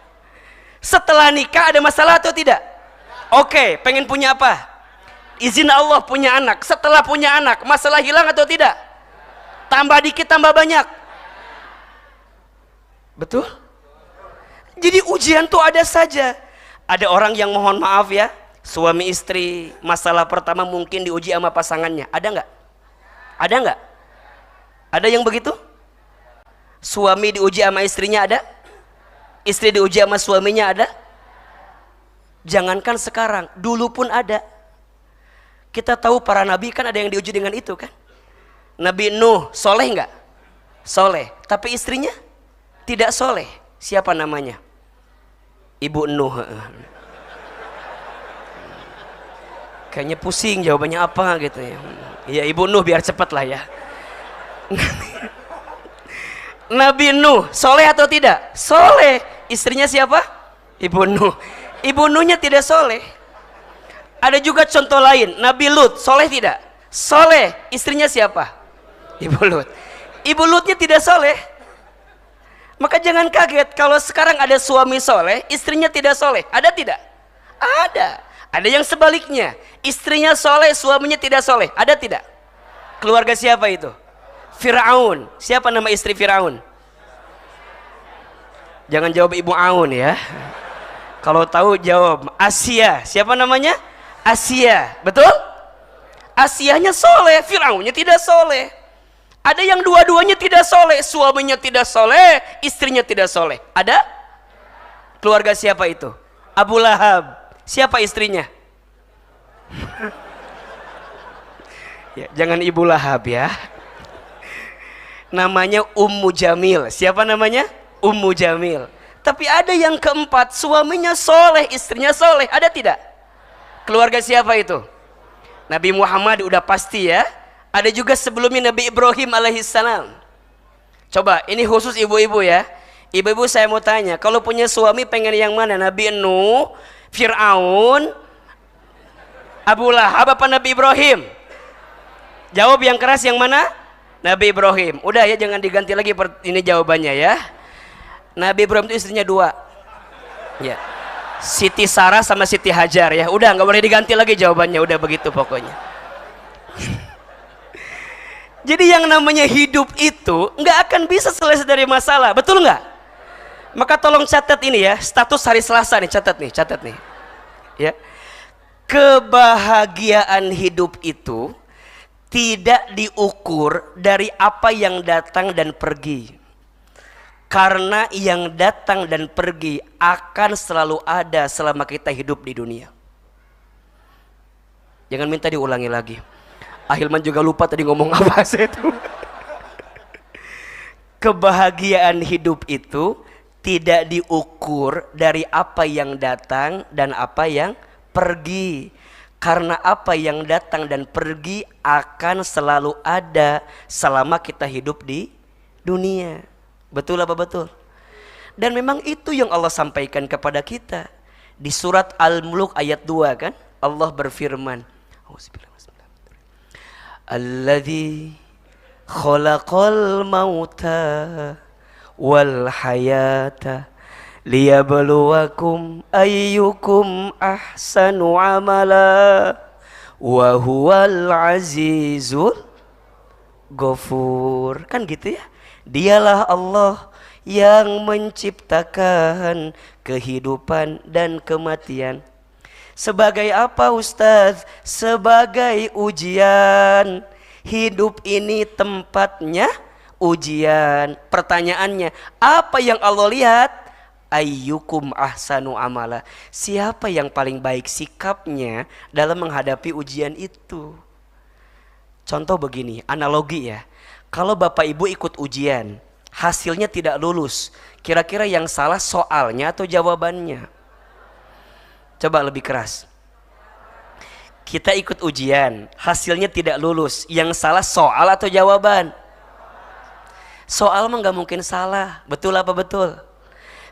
Setelah nikah ada masalah atau tidak? Oke, pengen punya apa? Izin Allah punya anak. Setelah punya anak, masalah hilang atau tidak? Tambah dikit tambah banyak. Betul? Jadi ujian tuh ada saja. Ada orang yang mohon maaf ya, suami istri, masalah pertama mungkin diuji sama pasangannya. Ada nggak? Ada nggak? Ada yang begitu? Suami diuji sama istrinya ada? Istri diuji sama suaminya ada? Jangankan sekarang, dulu pun ada. Kita tahu para nabi kan ada yang diuji dengan itu kan. Nabi Nuh, soleh nggak? Soleh. Tapi istrinya tidak soleh. Siapa namanya? Ibu Nuh. Kayaknya pusing jawabannya apa gitu ya. Ya Ibu Nuh biar cepat lah ya. Nabi Nuh, soleh atau tidak? Soleh. Istrinya siapa? Ibu Nuh. Ibu Nuhnya tidak soleh. Ada juga contoh lain, Nabi Lut, soleh tidak? Soleh. Istrinya siapa? Ibu Lut. Ibu Lutnya tidak soleh. Maka jangan kaget kalau sekarang ada suami soleh, istrinya tidak soleh. Ada tidak? Ada. Ada yang sebaliknya, istrinya soleh, suaminya tidak soleh. Ada tidak? Keluarga siapa itu? Fir'aun. Siapa nama istri Fir'aun? Jangan jawab Ibu Aun ya. Kalau tahu jawab Asia. Siapa namanya? Asia. Betul? Asianya soleh, Fir'aunnya tidak soleh. Ada yang dua-duanya tidak soleh, suaminya tidak soleh, istrinya tidak soleh. Ada? Keluarga siapa itu? Abu Lahab. Siapa istrinya? Ya, jangan Ibu Lahab ya. Namanya Ummu Jamil. Siapa namanya? Ummu Jamil. Tapi ada yang keempat, suaminya soleh, istrinya soleh. Ada tidak? Keluarga siapa itu? Nabi Muhammad udah pasti ya. Ada juga sebelumnya Nabi Ibrahim alaihissalam. Coba, ini khusus ibu-ibu ya. Ibu-ibu saya mau tanya, kalau punya suami pengen yang mana? Nabi Nuh, Fir'aun, Abu Lahab apa Nabi Ibrahim? Jawab yang keras yang mana? Nabi Ibrahim. Udah ya, jangan diganti lagi ini jawabannya ya. Nabi Ibrahim itu istrinya 2 ya, Siti Sarah sama Siti Hajar ya. Udah nggak boleh diganti lagi jawabannya, udah begitu pokoknya. Jadi yang namanya hidup itu nggak akan bisa selesai dari masalah, betul nggak? Maka tolong catat ini ya, status hari Selasa nih, catat nih ya. Kebahagiaan hidup itu tidak diukur dari apa yang datang dan pergi. Karena yang datang dan pergi akan selalu ada selama kita hidup di dunia. Jangan minta diulangi lagi. Ahilman juga lupa tadi ngomong apa saya itu. Kebahagiaan hidup itu tidak diukur dari apa yang datang dan apa yang pergi. Karena apa yang datang dan pergi akan selalu ada selama kita hidup di dunia. Betul apa betul? Dan memang itu yang Allah sampaikan kepada kita. Di surat Al-Mulk ayat 2 kan, Allah berfirman, Alladzi khalaqal mauta wal hayata liyabluwakum ayyukum ahsanu amala wa huwal azizul ghafur. Kan gitu ya. Dialah Allah yang menciptakan kehidupan dan kematian. Sebagai apa Ustaz? Sebagai ujian. Hidup ini tempatnya ujian. Pertanyaannya, apa yang Allah lihat? Ayyukum ahsanu amala. Siapa yang paling baik sikapnya dalam menghadapi ujian itu? Contoh begini, analogi ya. Kalau bapak ibu ikut ujian, hasilnya tidak lulus, kira-kira yang salah soalnya atau jawabannya? Coba lebih keras. Kita ikut ujian, hasilnya tidak lulus, yang salah soal atau jawaban? Soal mah nggak mungkin salah, betul apa betul?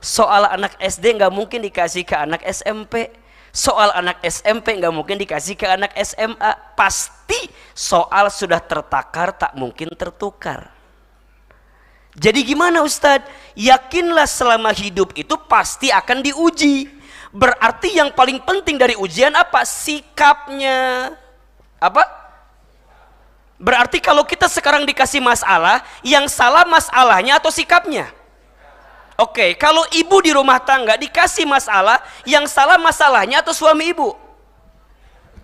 Soal anak SD nggak mungkin dikasih ke anak SMP. Soal anak SMP nggak mungkin dikasih ke anak SMA. Pasti soal sudah tertakar, tak mungkin tertukar. Jadi gimana Ustadz? Yakinlah selama hidup itu pasti akan diuji. Berarti yang paling penting dari ujian apa? Sikapnya. Apa? Berarti kalau kita sekarang dikasih masalah, yang salah masalahnya atau sikapnya? Oke, kalau ibu di rumah tangga dikasih masalah, yang salah masalahnya atau suami ibu?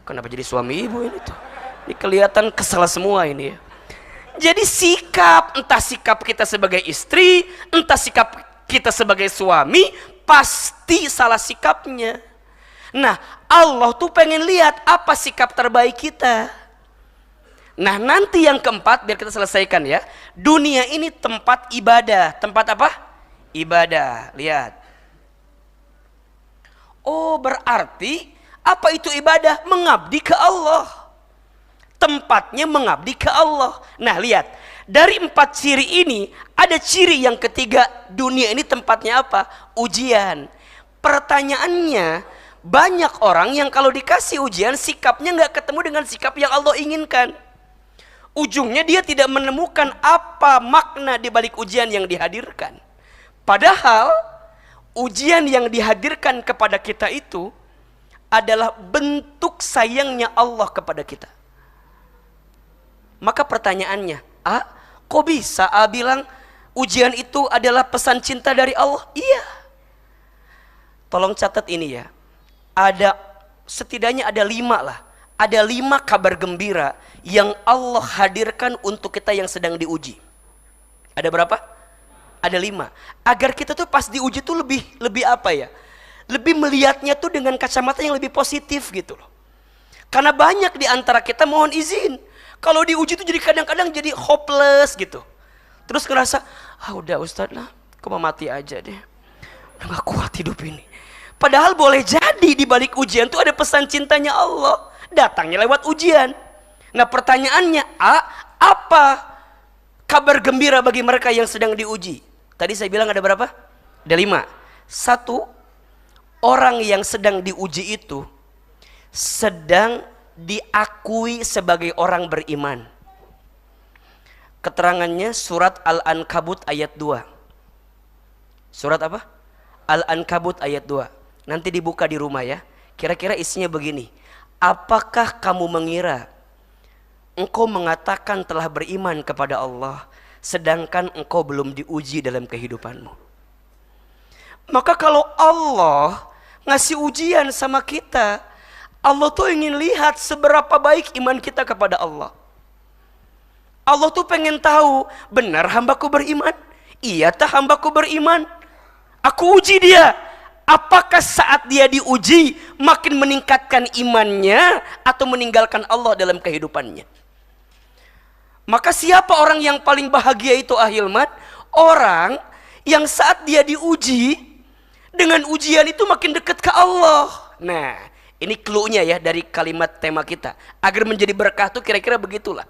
Kenapa jadi suami ibu ini tuh? Ini kelihatan kesal semua ini ya. Jadi sikap, entah sikap kita sebagai istri, entah sikap kita sebagai suami, pasti salah sikapnya. Nah, Allah tuh pengen lihat apa sikap terbaik kita. Nah, nanti yang keempat, biar kita selesaikan ya. Dunia ini tempat ibadah. Tempat apa? Ibadah. Lihat. Oh, berarti apa itu ibadah? Mengabdi ke Allah. Tempatnya mengabdi ke Allah. Nah, lihat. Dari 4 ciri ini, ada ciri yang ketiga. Dunia ini tempatnya apa? Ujian. Pertanyaannya, banyak orang yang kalau dikasih ujian, sikapnya nggak ketemu dengan sikap yang Allah inginkan. Ujungnya dia tidak menemukan apa makna di balik ujian yang dihadirkan. Padahal ujian yang dihadirkan kepada kita itu adalah bentuk sayangnya Allah kepada kita. Maka pertanyaannya, kok bisa bilang ujian itu adalah pesan cinta dari Allah? Iya. Tolong catat ini ya. Setidaknya ada 5 lah. Ada 5 kabar gembira yang Allah hadirkan untuk kita yang sedang diuji. Ada berapa? Ada 5. Agar kita tuh pas diuji tuh lebih apa ya? Lebih melihatnya tuh dengan kacamata yang lebih positif gitu loh. Karena banyak di antara kita mohon izin, kalau diuji tuh jadi kadang-kadang jadi hopeless gitu. Terus ngerasa, udah Ustadz lah, aku mau mati aja deh. Udah gak kuat hidup ini. Padahal boleh jadi di balik ujian tuh ada pesan cintanya Allah. Datangnya lewat ujian. Nah pertanyaannya, apa kabar gembira bagi mereka yang sedang diuji? Tadi saya bilang ada berapa? Ada 5. 1, orang yang sedang diuji itu sedang diakui sebagai orang beriman. Keterangannya surat Al-Ankabut ayat 2. Surat apa? Al-Ankabut ayat 2. Nanti dibuka di rumah ya. Kira-kira isinya begini. Apakah kamu mengira engkau mengatakan telah beriman kepada Allah, sedangkan engkau belum diuji dalam kehidupanmu? Maka kalau Allah ngasih ujian sama kita, Allah tuh ingin lihat seberapa baik iman kita kepada Allah. Allah tuh pengen tahu, benar hambaku beriman? Iya tah hambaku beriman? Aku uji dia. Apakah saat dia diuji makin meningkatkan imannya atau meninggalkan Allah dalam kehidupannya? Maka siapa orang yang paling bahagia itu ahilman? Orang yang saat dia diuji, dengan ujian itu makin dekat ke Allah. Nah, ini clue-nya ya dari kalimat tema kita. Agar menjadi berkah tuh kira-kira begitulah.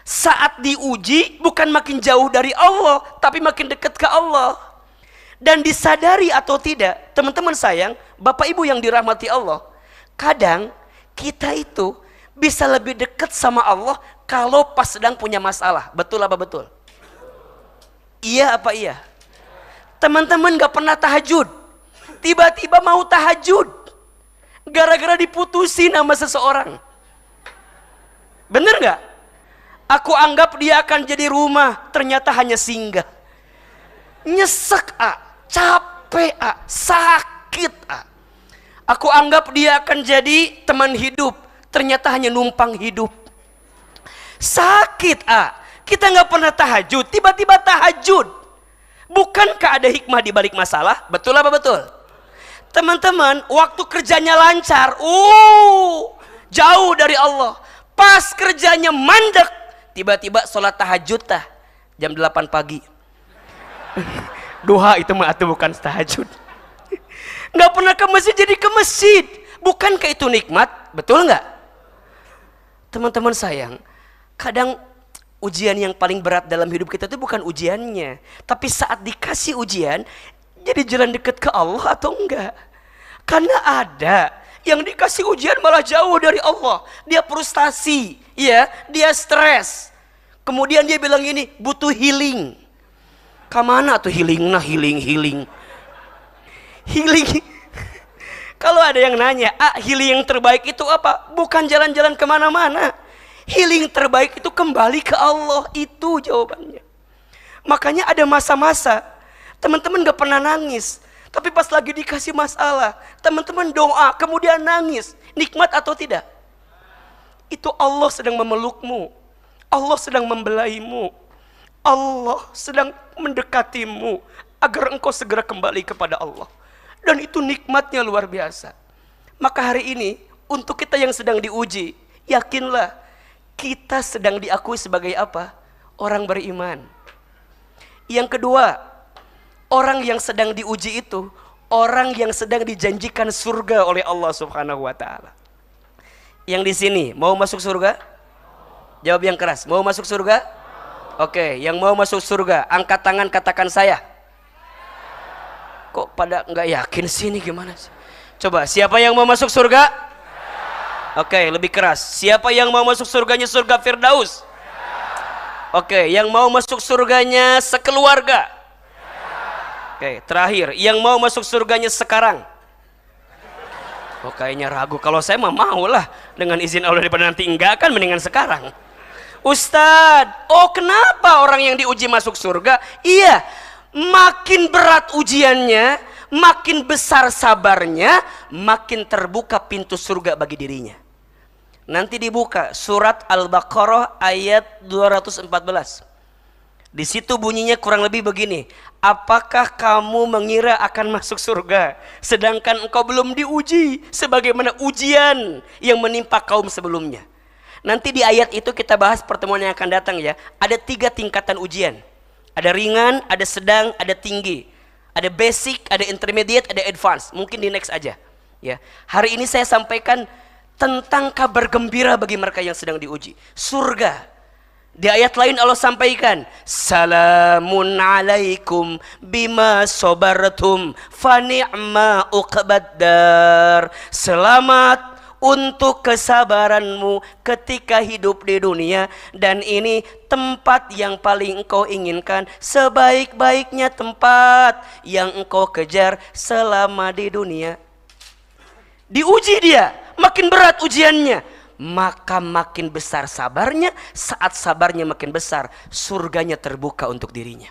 Saat diuji bukan makin jauh dari Allah, tapi makin dekat ke Allah. Dan disadari atau tidak, teman-teman sayang, Bapak Ibu yang dirahmati Allah, kadang kita itu bisa lebih dekat sama Allah kalau pas sedang punya masalah. Betul apa betul? Iya apa iya? Teman-teman gak pernah tahajud, tiba-tiba mau tahajud gara-gara diputusin sama seseorang. Bener gak? Aku anggap dia akan jadi rumah, ternyata hanya singgah. Nyesek capek sakit Aku anggap dia akan jadi teman hidup, ternyata hanya numpang hidup. Sakit kita nggak pernah tahajud, tiba-tiba tahajud. Bukankah ada hikmah di balik masalah? Betul apa betul? Teman-teman, waktu kerjanya lancar, jauh dari Allah. Pas kerjanya mandek, tiba-tiba sholat tahajud jam 8 pagi. Duha itu mah bukan tahajud. Nggak pernah ke masjid jadi ke masjid. Bukankah itu nikmat? Betul nggak? Teman-teman sayang, kadang ujian yang paling berat dalam hidup kita itu bukan ujiannya, tapi saat dikasih ujian jadi jalan dekat ke Allah atau enggak. Karena ada yang dikasih ujian malah jauh dari Allah, dia frustasi, ya, dia stres. Kemudian dia bilang ini butuh healing. Kamana tuh healing? Healing. Kalau ada yang nanya, healing yang terbaik itu apa? Bukan jalan-jalan kemana-mana. Healing terbaik itu kembali ke Allah, itu jawabannya. Makanya ada masa-masa teman-teman gak pernah nangis, tapi pas lagi dikasih masalah, teman-teman doa, kemudian nangis. Nikmat atau tidak? Itu Allah sedang memelukmu, Allah sedang membelaimu, Allah sedang mendekatimu agar engkau segera kembali kepada Allah. Dan itu nikmatnya luar biasa. Maka hari ini untuk kita yang sedang diuji, yakinlah kita sedang diakui sebagai apa? Orang beriman. Yang kedua, orang yang sedang diuji itu orang yang sedang dijanjikan surga oleh Allah Subhanahu wa taala. Yang di sini mau masuk surga? Jawab yang keras. Mau masuk surga? Oke, yang mau masuk surga, angkat tangan katakan saya. Kok pada nggak yakin sih, ini gimana sih? Coba, siapa yang mau masuk surga? Oke, lebih keras. Siapa yang mau masuk surganya surga Firdaus? Oke, yang mau masuk surganya sekeluarga? Oke, terakhir, yang mau masuk surganya sekarang? Oh, kayaknya ragu. Kalau saya mah mau lah, dengan izin Allah, daripada nanti enggak kan mendingan sekarang. Ustadz, kenapa orang yang diuji masuk surga? Iya, makin berat ujiannya, makin besar sabarnya, makin terbuka pintu surga bagi dirinya. Nanti dibuka surat Al-Baqarah ayat 214. Di situ bunyinya kurang lebih begini. Apakah kamu mengira akan masuk surga sedangkan engkau belum diuji sebagaimana ujian yang menimpa kaum sebelumnya? Nanti di ayat itu kita bahas pertemuan yang akan datang ya. Ada 3 tingkatan ujian. Ada ringan, ada sedang, ada tinggi. Ada basic, ada intermediate, ada advance. Mungkin di next aja. Ya. Hari ini saya sampaikan tentang kabar gembira bagi mereka yang sedang diuji. Surga. Di ayat lain Allah sampaikan, salamun alaikum bima sobartum fa ni'ma uqbaddar. Selamat untuk kesabaranmu ketika hidup di dunia, dan ini tempat yang paling engkau inginkan, sebaik-baiknya tempat yang engkau kejar selama di dunia. Diuji dia, makin berat ujiannya, maka makin besar sabarnya. Saat sabarnya makin besar, surganya terbuka untuk dirinya.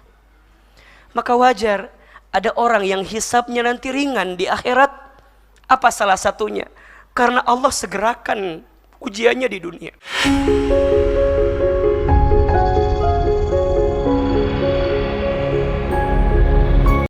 Maka wajar ada orang yang hisabnya nanti ringan di akhirat. Apa salah satunya? Karena Allah segerakan ujiannya di dunia.